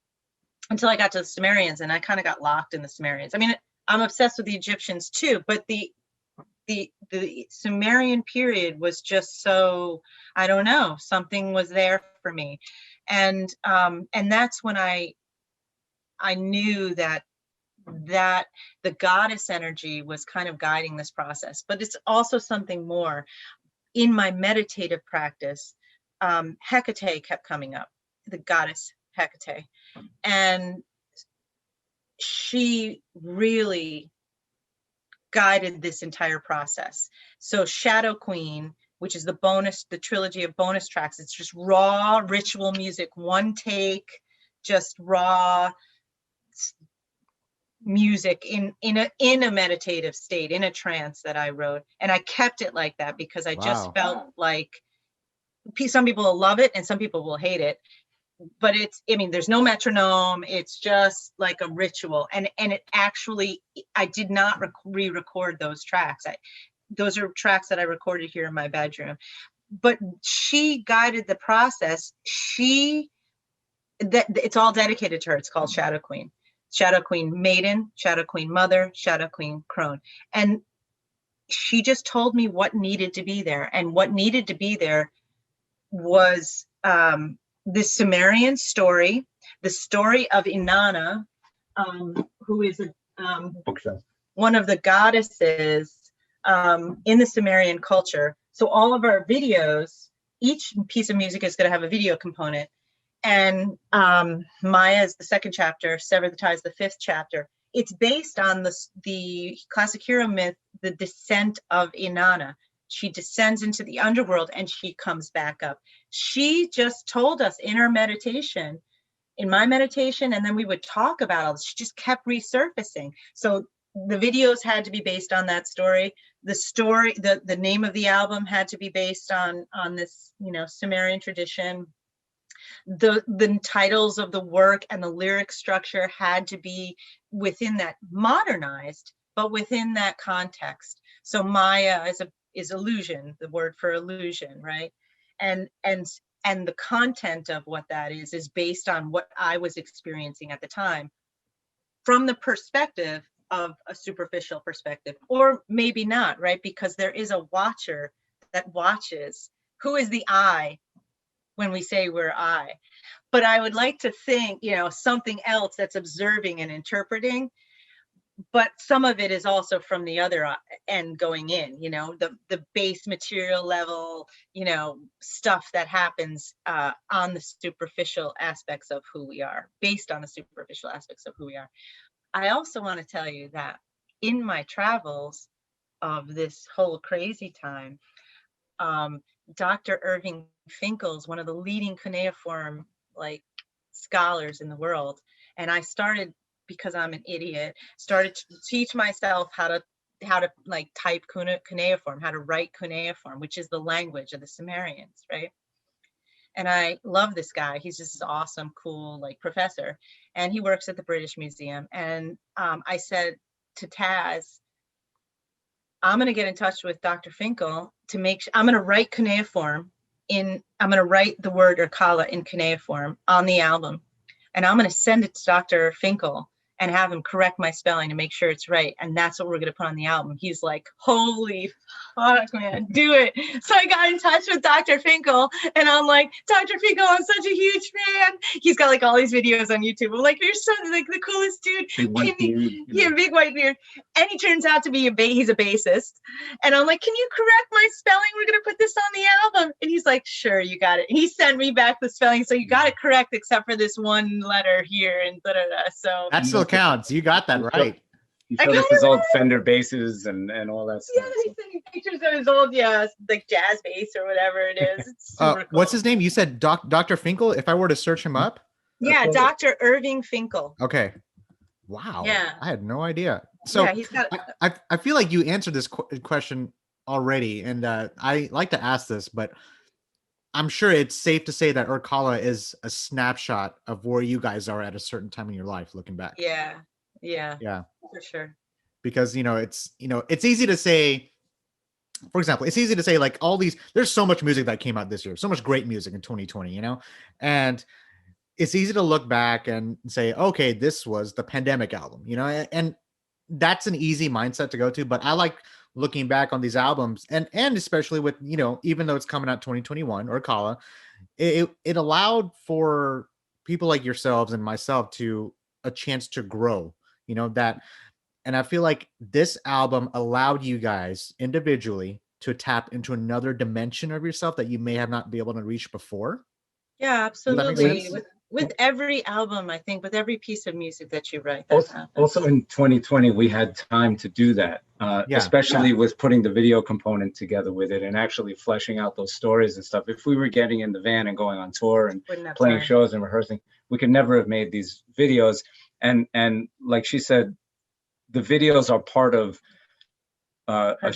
until I got to the Sumerians, and I kind of got locked in the Sumerians. I mean, I'm obsessed with the Egyptians too, but the Sumerian period was just so, I don't know, something was there for me. And that's when I knew that the goddess energy was kind of guiding this process. But it's also something more. In my meditative practice, Hecate kept coming up, the goddess Hecate. And she really guided this entire process. So Shadow Queen, which is the trilogy of bonus tracks, it's just raw ritual music, one take, just raw music in a meditative state, in a trance that I wrote. And I kept it like that because I just felt like some people will love it and some people will hate it. But there's no metronome. It's just like a ritual. And it actually, I did not re-record those tracks. Those are tracks that I recorded here in my bedroom. But she guided the process. It's all dedicated to her. It's called Shadow Queen. Shadow Queen Maiden, Shadow Queen Mother, Shadow Queen Crone. And she just told me what needed to be there. And what needed to be there was the Sumerian story, the story of Inanna, who is one of the goddesses in the Sumerian culture. So all of our videos, each piece of music is going to have a video component. And Maya is the second chapter, Sever the Ties, the fifth chapter. It's based on the classic hero myth, the descent of Inanna. She descends into the underworld and she comes back up. She just told us in her meditation, in my meditation, and then we would talk about all this. She just kept resurfacing. So the videos had to be based on that story. The name of the album had to be based on this, Sumerian tradition. The titles of the work and the lyric structure had to be within that, modernized, but within that context. So Maya is illusion, the word for illusion, right? And the content of what that is based on what I was experiencing at the time, from the perspective of a superficial perspective, or maybe not, right? Because there is a watcher that watches. Who is the I when we say we're I? But I would like to think, something else that's observing and interpreting. But some of it is also from the other end going in, the base material level, stuff that happens on the superficial aspects of who we are, based on the superficial aspects of who we are. I also want to tell you that in my travels of this whole crazy time, Dr. Irving Finkel's one of the leading cuneiform scholars in the world. And I started because I'm an idiot, started to teach myself how to like type cuneiform, how to write cuneiform, which is the language of the Sumerians, right? And I love this guy. He's just an awesome, cool, like professor. And he works at the British Museum. And I said to Taz, I'm going to get in touch with Dr. Finkel to make sure, I'm going to write cuneiform I'm going to write the word Irkalla in cuneiform on the album. And I'm going to send it to Dr. Finkel and have him correct my spelling to make sure it's right. And that's what we're going to put on the album. He's like, holy fuck, man, do it. So I got in touch with Dr. Finkel and I'm like, Dr. Finkel, I'm such a huge fan. He's got like all these videos on YouTube. I'm like, you're so like the coolest dude. Big white beard. Yeah, big white beard. And he turns out to be he's a bassist. And I'm like, can you correct my spelling? We're going to put this on the album. And he's like, sure, you got it. And he sent me back the spelling. So you got it correct, except for this one letter here and da-da-da. So that still counts. You got that right. He showed us his old Fender basses and all that stuff. Yeah, he sent me pictures of his old, like jazz bass or whatever it is. It's super cool. What's his name? You said Dr. Finkel? If I were to search him up? Yeah, Dr. Irving Finkel. Okay. Wow. Yeah. I had no idea. So yeah, he's got. I feel like you answered this question already, and I like to ask this, but I'm sure it's safe to say that Irkalla is a snapshot of where you guys are at a certain time in your life, looking back. Yeah, for sure. Because it's easy to say. For example, it's easy to say like all these. There's so much music that came out this year, so much great music in 2020, and it's easy to look back and say, okay, this was the pandemic album, and that's an easy mindset to go to. But I like looking back on these albums and especially with, even though it's coming out 2021 or Irkalla, it allowed for people like yourselves and myself to a chance to grow, and I feel like this album allowed you guys individually to tap into another dimension of yourself that you may have not been able to reach before. Yeah, absolutely. With every album, I think, with every piece of music that you write. Also in 2020, we had time to do that, especially with putting the video component together with it and actually fleshing out those stories and stuff. If we were getting in the van and going on tour and playing shows and rehearsing, we could never have made these videos. And like she said, the videos are part of a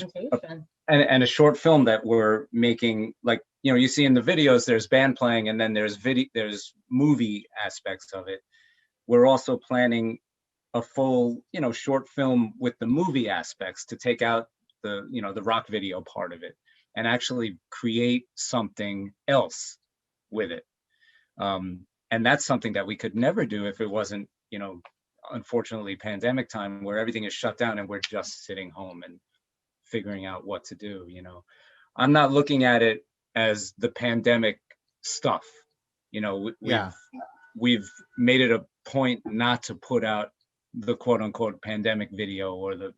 short film that we're making. Like, you see in the videos, there's band playing, and then there's movie aspects of it. We're also planning a full, short film with the movie aspects to take out the, the rock video part of it and actually create something else with it. And that's something that we could never do if it wasn't, unfortunately, pandemic time where everything is shut down and we're just sitting home and figuring out what to do. I'm not looking at it as the pandemic stuff. We've made it a point not to put out the quote unquote pandemic video or the,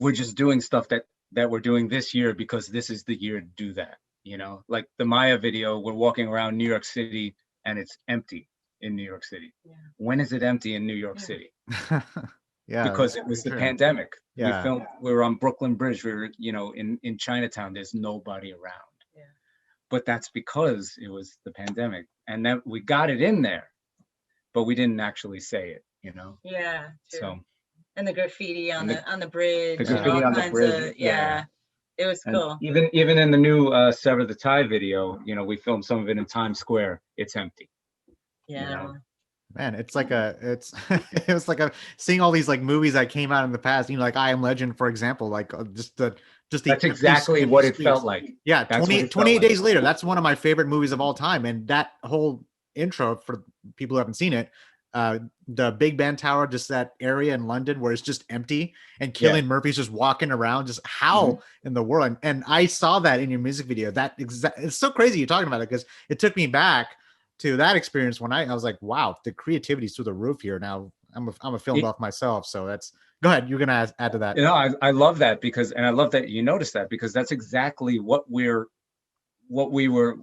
we're just doing stuff that we're doing this year because this is the year to do that. Like the Maya video, we're walking around New York City and it's empty in New York City. Yeah. When is it empty in New York City? Yeah, because it was the pandemic. Yeah. We were on Brooklyn Bridge. We were, in Chinatown. There's nobody around. Yeah. But that's because it was the pandemic, and then we got it in there, but we didn't actually say it. Yeah. True. So. And the graffiti on the bridge. The graffiti on the bridge. It was cool. And even in the new Sever the Tie video, we filmed some of it in Times Square. It's empty. Yeah. Man, it's like it was like seeing all these like movies that came out in the past, like I Am Legend, for example, like that's exactly what it felt like. Yeah. 28 Days Later. That's one of my favorite movies of all time. And that whole intro, for people who haven't seen it, the Big Ben Tower, just that area in London where it's just empty and Cillian Murphy's just walking around, just how in the world. And I saw that in your music video. It's so crazy you're talking about it, because it took me back to that experience when I was like, wow, the creativity's through the roof here. Now I'm a film buff myself, so go ahead. You're gonna add to that. I love that and I love that you noticed that, because that's exactly where we were.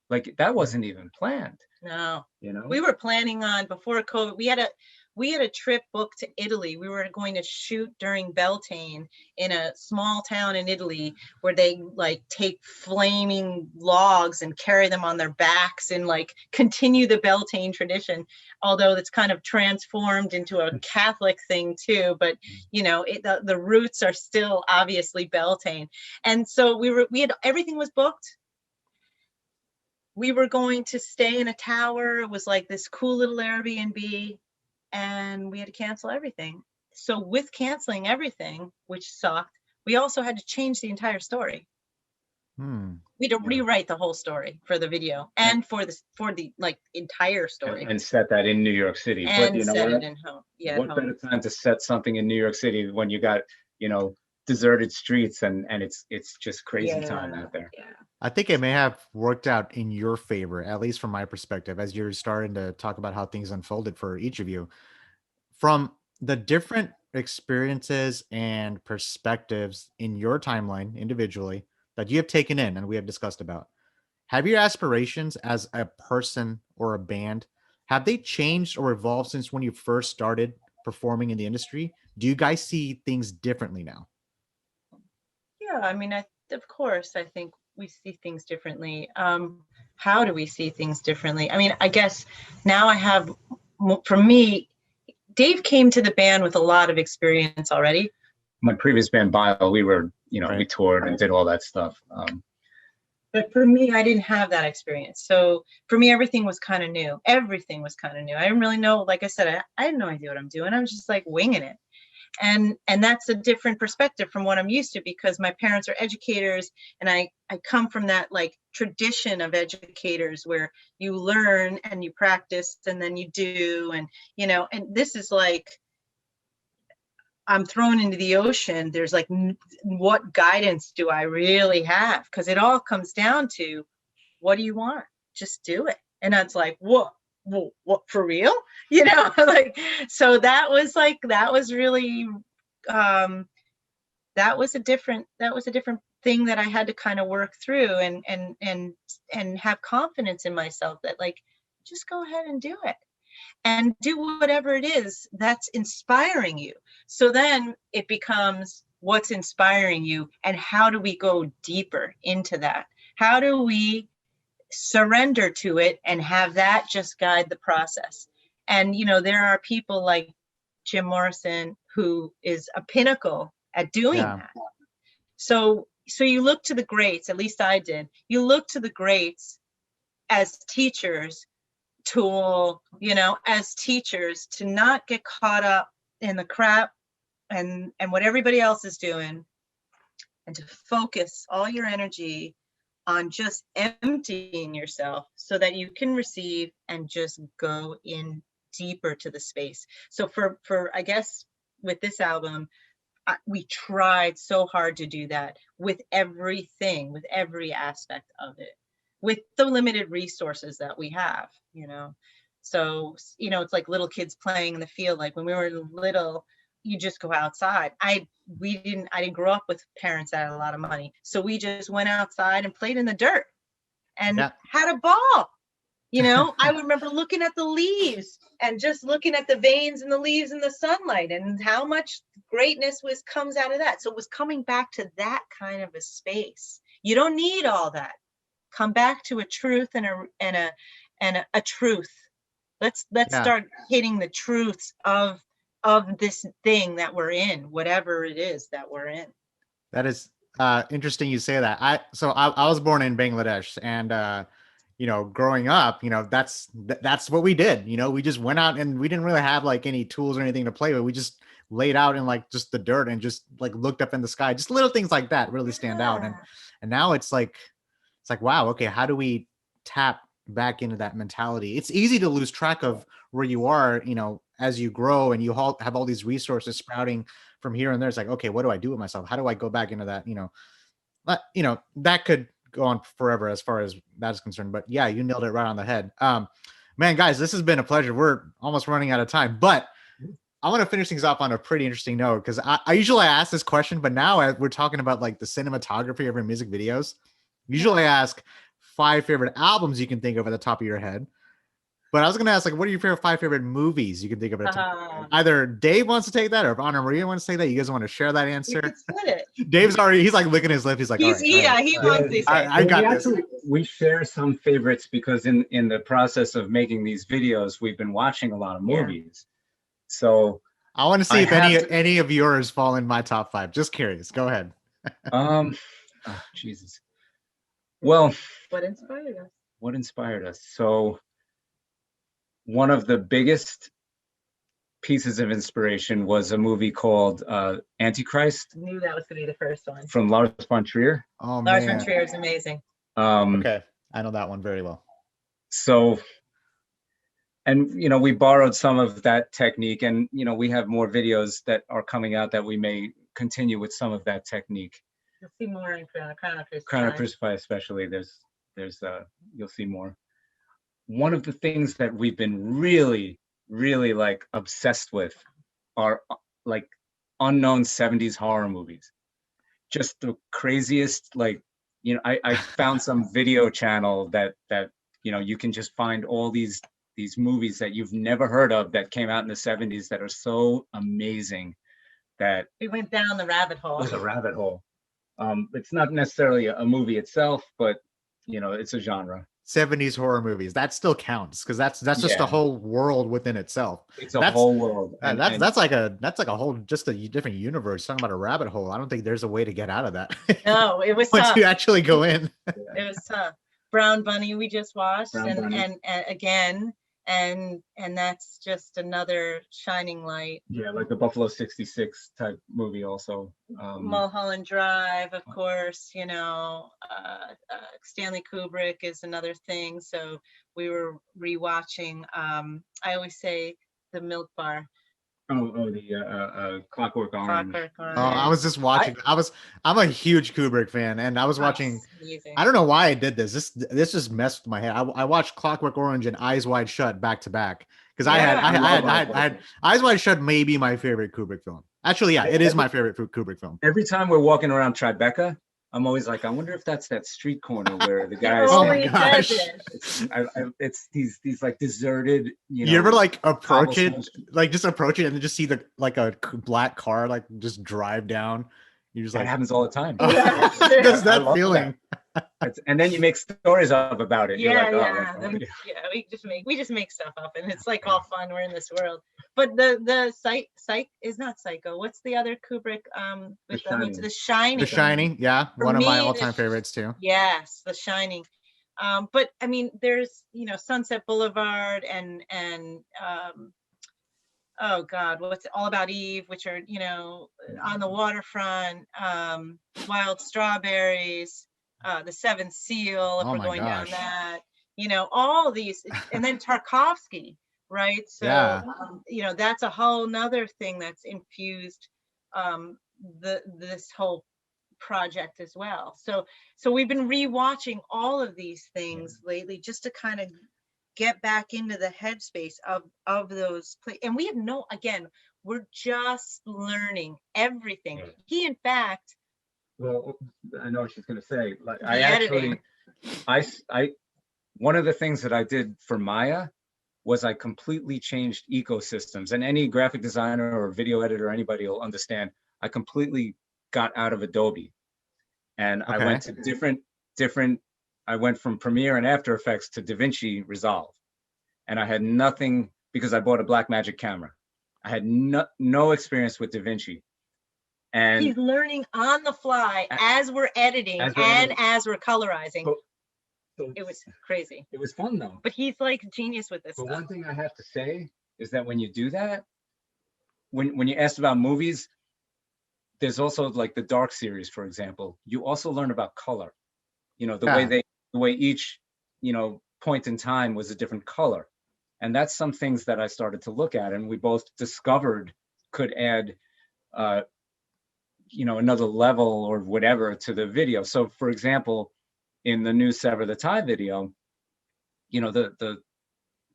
Like that wasn't even planned. No, we were planning on before COVID. we had a trip booked to Italy. We were going to shoot during Beltane in a small town in Italy where they like take flaming logs and carry them on their backs and like continue the Beltane tradition, although it's kind of transformed into a Catholic thing too. But you know, the roots are still obviously Beltane. And so we had everything was booked. We were going to stay in a tower. It was like this cool little Airbnb, and we had to cancel everything. So with canceling everything, which sucked, we also had to change the entire story. We had to rewrite the whole story for the video and for the like entire story. And set that in New York City. And but you know set what? it in home. Yeah. What better time to set something in New York City when you got, you know, deserted streets and it's just crazy time out there. Yeah. I think it may have worked out in your favor, at least from my perspective, as you're starting to talk about how things unfolded for each of you. From the different experiences and perspectives in your timeline individually that you have taken in and we have discussed about, have your aspirations as a person or a band, have they changed or evolved since when you first started performing in the industry? Do you guys see things differently now? Yeah, I mean, of course, I think we see things differently. How do we see things differently? I mean, I guess now I have, for me, Dave came to the band with a lot of experience already. My previous band, Bio, we were, you know, we toured and did all that stuff. But for me, I didn't have that experience. So for me, everything was kind of new. Everything was kind of new. I didn't really know, like I said, I had no idea what I'm doing. I was just like winging it. And that's a different perspective from what I'm used to, because my parents are educators and I come from that like tradition of educators where you learn and you practice and then you do, and you know, and this is like I'm thrown into the ocean. There's like, what guidance do I really have? Because it all comes down to, what do you want? Just do it. And that's like, what for real? You know, like, so that was really, that was a different thing that I had to kind of work through and have confidence in myself that like, just go ahead and do it and do whatever it is that's inspiring you. So then it becomes, what's inspiring you and how do we go deeper into that? How do we surrender to it and have that just guide the process? And you know, there are people like Jim Morrison who is a pinnacle at doing that. So you look to the greats, at least I did. You look to the greats as teachers, Tool, you know, as teachers, to not get caught up in the crap and what everybody else is doing, and to focus all your energy on just emptying yourself so that you can receive and just go in deeper to the space. So for I guess with this album, we tried so hard to do that with everything, with every aspect of it, with the limited resources that we have, you know. So, you know, it's like little kids playing in the field. Like when we were little, you just go outside. I didn't grow up with parents that had a lot of money. So we just went outside and played in the dirt and had a ball. You know, I remember looking at the leaves and just looking at the veins in the leaves in the sunlight and how much greatness comes out of that. So it was coming back to that kind of a space. You don't need all that. Come back to a truth and a truth. Let's start hitting the truths of this thing that we're in, whatever it is that we're in. That is interesting you say that. I was born in Bangladesh, and you know, growing up, you know, that's what we did. You know, we just went out and we didn't really have like any tools or anything to play with. We just laid out in like just the dirt and just like looked up in the sky. Just little things like that really stand out. And now it's like, wow, okay, how do we tap back into that mentality? It's easy to lose track of where you are, you know, as you grow and you have all these resources sprouting from here and there. It's like, okay, what do I do with myself? How do I go back into that? You know, that could go on forever as far as that is concerned. But yeah, you nailed it right on the head. Man, guys, this has been a pleasure. We're almost running out of time, but I want to finish things off on a pretty interesting note, because I usually ask this question, but now we're talking about like the cinematography of your music videos. Usually I ask 5 favorite albums you can think of at the top of your head. But I was gonna ask, like, what are your 5 favorite movies you can think of? It either Dave wants to take that, or if Annamaria wants to take that, you guys want to share that answer? We could split it. Dave's already, he's like licking his lip. He's like, all right, he wants to say. I got this. We share some favorites because in the process of making these videos, we've been watching a lot of movies. So I want to see if any of yours fall in my top 5. Just curious. Go ahead. Jesus. Well, what inspired us? What inspired us? So one of the biggest pieces of inspiration was a movie called Antichrist. I knew that was going to be the first one. From Lars von Trier. Oh, Lars von Trier is amazing. Okay, I know that one very well. So, and we borrowed some of that technique, and we have more videos that are coming out that we may continue with some of that technique. You'll see more in Crown of Crucify. Crown of Crucify, especially. There's you'll see more. One of the things that we've been really like obsessed with are like unknown 70s horror movies. Just the craziest, like, I found some video channel that you can just find all these movies that you've never heard of that came out in the 70s that are so amazing that we went down the rabbit hole. It's a rabbit hole. It's not necessarily a movie itself, but it's a genre. 70s horror movies, that still counts, because that's just a whole world within itself. It's a whole world. That's like a whole, just a different universe. Talking about a rabbit hole, I don't think there's a way to get out of that. No, it was once tough. you actually go in. It was tough. Brown Bunny we just watched, and again, and that's just another shining light. Yeah, like the Buffalo 66 type movie also. Mulholland Drive, of course, Stanley Kubrick is another thing. So we were rewatching, I always say The Milk Bar. The Clockwork Orange. I was just watching. I'm a huge Kubrick fan, and I was watching. Amazing. I don't know why I did this. This just messed with my head. I watched Clockwork Orange and Eyes Wide Shut back to back because I had Eyes Wide Shut, maybe my favorite Kubrick film. Actually, yeah, it is my favorite Kubrick film. Every time we're walking around Tribeca, I'm always like, I wonder if that's that street corner where the guys. Oh my gosh! It's these like deserted. You ever like approach it, like just approach it and then just see a black car like just drive down? You just that happens all the time. Does that feeling? And then you make stories up about it. Yeah, we just make stuff up, and it's like all fun. We're in this world. But the psych is not Psycho. What's the other Kubrick? The Shining. The Shining, yeah, one of my all-time favorites too. Yes, The Shining. But I mean, there's Sunset Boulevard and oh God, what's All About Eve, which are On the Waterfront, Wild Strawberries. The Seventh Seal, if we're going down that, all these, and then Tarkovsky, right? So, that's a whole nother thing that's infused this whole project as well. So we've been rewatching all of these things lately just to kind of get back into the headspace of those and we have we're just learning everything. He, in fact. Well, I know what she's going to say. Like, I one of the things that I did for Maya was I completely changed ecosystems. And any graphic designer or video editor, anybody will understand. I completely got out of Adobe, and I went to different. I went from Premiere and After Effects to DaVinci Resolve, and I had nothing because I bought a Blackmagic camera. I had no experience with DaVinci. And he's learning on the fly as we're editing and as we're colorizing. So it was crazy. It was fun though. But he's like genius with this stuff. One thing I have to say is that when you do that, when you asked about movies, there's also like the Dark series, for example. You also learn about color. The way each point in time was a different color, and that's some things that I started to look at, and we both discovered could add. Another level or whatever to the video. So for example, in the new Sever the Tie video,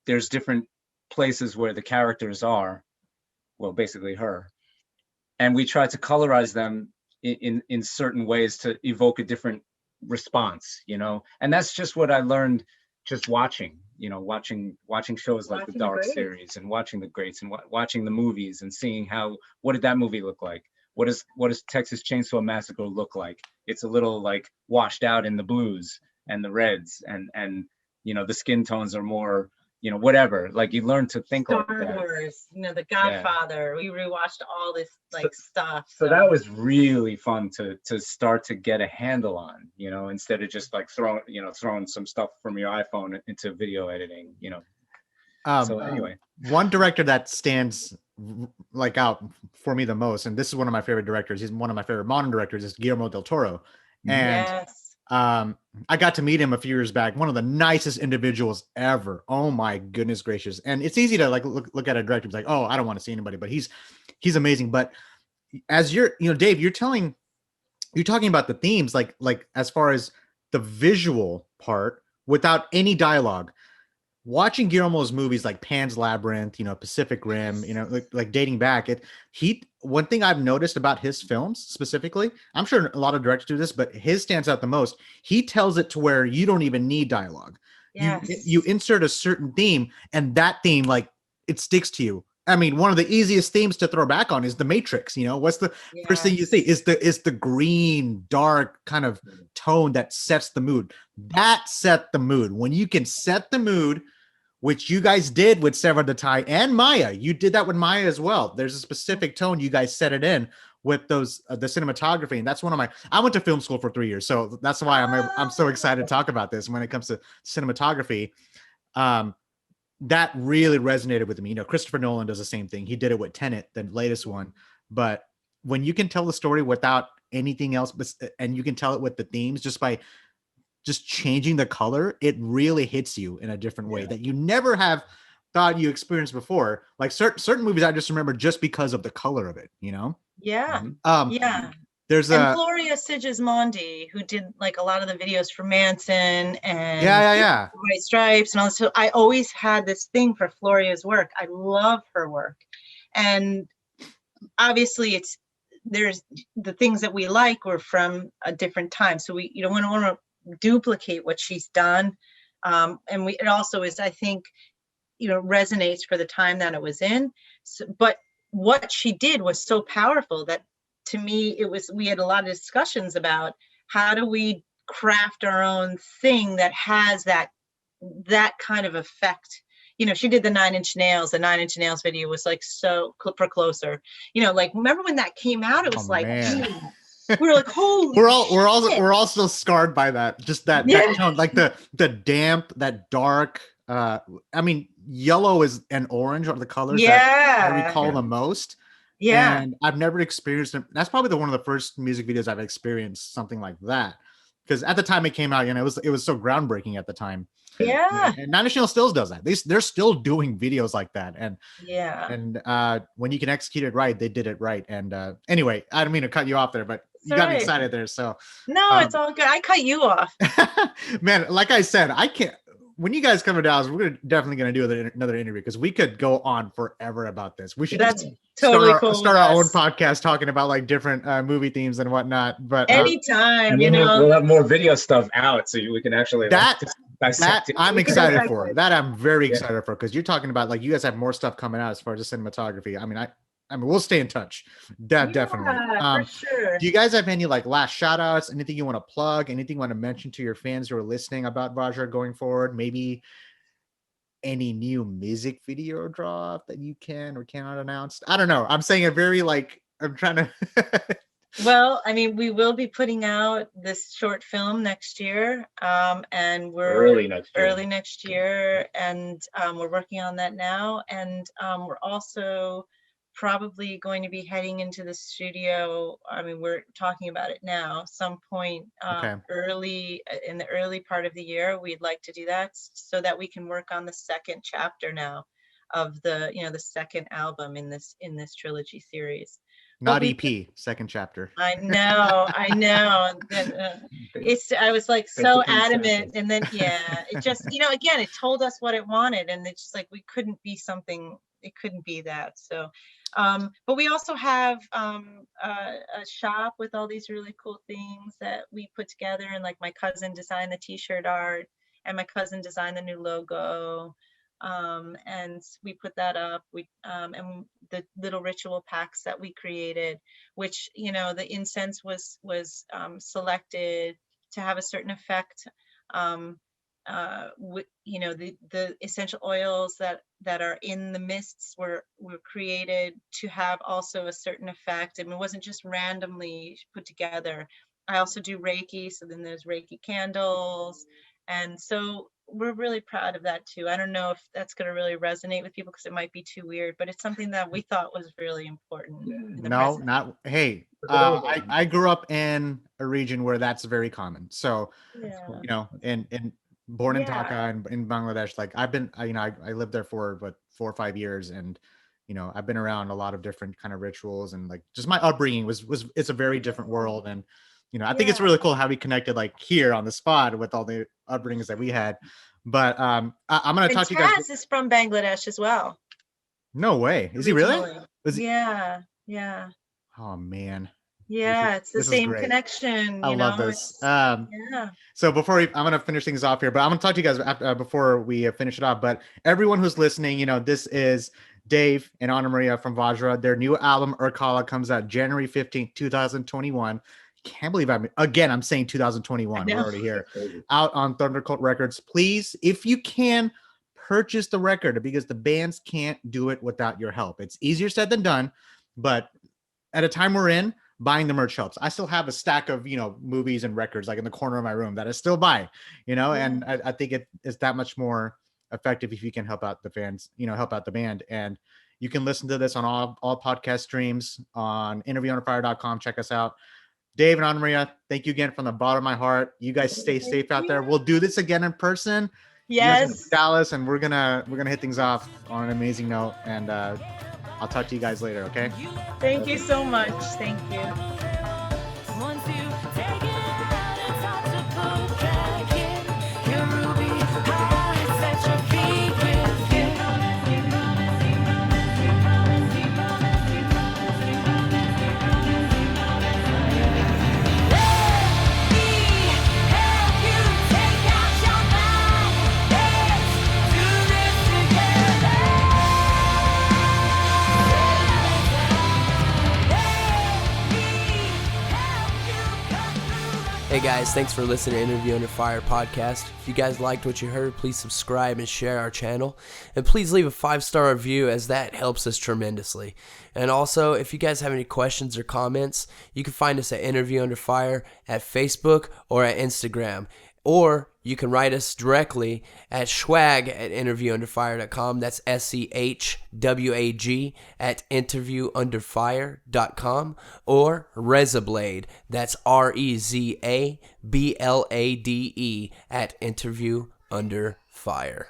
there's different places where the characters are, well, basically her. And we try to colorize them in certain ways to evoke a different response, and that's just what I learned just watching, watching shows like the Dark series and watching the greats and watching the movies and seeing what did that movie look like? What does Texas Chainsaw Massacre look like? It's a little like washed out in the blues and the reds, and the skin tones are more, whatever. Like you learn to think Star like that. Wars, The Godfather. Yeah. We rewatched all this stuff. So that was really fun to start to get a handle on, instead of just like throwing some stuff from your iPhone into video editing, So anyway, one director that stands like out for me the most, and this is one of my favorite directors, he's one of my favorite modern directors, is Guillermo del Toro. And yes. I got to meet him a few years back. One of the nicest individuals ever. Oh my goodness gracious. And it's easy to like look at a director and be like, oh, I don't want to see anybody, but he's amazing. But as Dave, you're talking about the themes, like as far as the visual part without any dialogue. Watching Guillermo's movies like Pan's Labyrinth, Pacific Rim, like dating back, one thing I've noticed about his films specifically, I'm sure a lot of directors do this, but his stands out the most. He tells it to where you don't even need dialogue. Yes. You insert a certain theme, and that theme, like, it sticks to you. I mean, one of the easiest themes to throw back on is The Matrix. What's the first thing you see? Is the green, dark kind of tone that sets the mood. That set the mood. When you can set the mood, which you guys did with Sever the Tie and Maya. You did that with Maya as well. There's a specific tone you guys set it in with those the cinematography, and that's one of I went to film school for 3 years, so that's why I'm so excited to talk about this when it comes to cinematography. That really resonated with me. Christopher Nolan does the same thing. He did it with Tenet, the latest one. But when you can tell the story without anything else, and you can tell it with the themes just by just changing the color, it really hits you in a different way that you never have thought you experienced before. Like certain movies I just remember just because of the color of it, Yeah. Yeah. There's Floria Sigismondi, who did like a lot of the videos for Manson and White Stripes and all this. So I always had this thing for Floria's work. I love her work. And obviously there's the things that we like were from a different time. So we don't want to duplicate what she's done, and it also is, I think, resonates for the time that it was in. But what she did was so powerful that to me we had a lot of discussions about how do we craft our own thing that has that kind of effect. She did the 9 Inch Nails. The 9 Inch Nails video was like so for Closer. Like, remember when that came out? It was we were like, holy we're all still scarred by that. Just that tone, like the damp, that dark. I mean, yellow and orange are the colors that I recall the most. Yeah. And I've never experienced them. That's probably one of the first music videos I've experienced something like that. Because at the time it came out, it was so groundbreaking at the time. Yeah. And Nine Inch Nails still does that. They're still doing videos like that. And when you can execute it right, they did it right. And anyway, I don't mean to cut you off there, but you got me excited there. So no, it's all good. I cut you off. Man, like I said, I can't. When you guys come to Dallas, we're definitely going to do another interview because we could go on forever about this. We should start our own podcast talking about like different movie themes and whatnot. But anytime, we'll have more video stuff out so we can actually that I'm excited for. That I'm very excited for because you're talking about like you guys have more stuff coming out as far as the cinematography. I mean, we'll stay in touch. Definitely. For sure. Do you guys have any like last shout outs? Anything you want to plug? Anything you want to mention to your fans who are listening about Vajra going forward? Maybe any new music video drop that you can or cannot announce? I don't know. I'm saying it very like I'm trying to. Well, I mean, we will be putting out this short film next year, and we're early next year, and we're working on that now, and we're also probably going to be heading into the studio. I mean, we're talking about it now. Some point early in the early part of the year, we'd like to do that so that we can work on the second chapter now of the the second album in this trilogy series. Not EP, second chapter. I know. I was like so adamant, and then it just again it told us what it wanted, and it's just like we couldn't be something. It couldn't be that. So, but we also have a shop with all these really cool things that we put together, and like my cousin designed the t-shirt art, and my cousin designed the new logo. And we put that up. And the little ritual packs that we created, which, you know, the incense was selected to have a certain effect. You know, the essential oils that are in the mists were created to have also a certain effect. And it wasn't just randomly put together. I also do Reiki, so then there's Reiki candles. And so we're really proud of that too. I don't know if that's going to really resonate with people because it might be too weird, but it's something that we thought was really important. No, not, hey, I grew up in a region where that's very common. So, you know, and born in Dhaka and in Bangladesh, like I've been, you know, I lived there for 4 or 5 years, and, you know, I've been around a lot of different kind of rituals, and like just my upbringing was it's a very different world. And, you know, I think it's really cool how we connected like here on the spot with all the upbringings that we had. But I'm going to talk to you guys. Taz is from Bangladesh as well. No way. Is he really? Yeah. Oh man. Yeah, it's the same connection. I love this. So before I'm going to finish things off here, but I'm going to talk to you guys after, before we finish it off. But everyone who's listening, you know, this is Dave and Annamaria from Vajra. Their new album, Irkalla, comes out January 15th, 2021. Can't believe I'm saying 2021. We're already here. Out on Thundercult Records. Please, if you can, purchase the record, because the bands can't do it without your help. It's easier said than done, but at a time we're in, buying the merch helps. I still have a stack of, you know, movies and records like in the corner of my room that I still buy, you know, and I think it is that much more effective if you can help out the fans, you know, help out the band. And you can listen to this on all podcast streams on interviewunderfire.com. Check us out. Dave and Annamaria, thank you again from the bottom of my heart. You guys stay safe out there. We'll do this again in person. Yes. Dallas, and we're gonna hit things off on an amazing note. And I'll talk to you guys later. Okay. Thank you so much. Thank you. Hey guys, thanks for listening to Interview Under Fire podcast. If you guys liked what you heard, please subscribe and share our channel. And please leave a 5-star review, as that helps us tremendously. And also, if you guys have any questions or comments, you can find us at Interview Under Fire at Facebook or at Instagram. Or you can write us directly at schwag@interviewunderfire.com. That's SCHWAG at interviewunderfire.com. Or Rezablade, that's REZABLADE at interviewunderfire.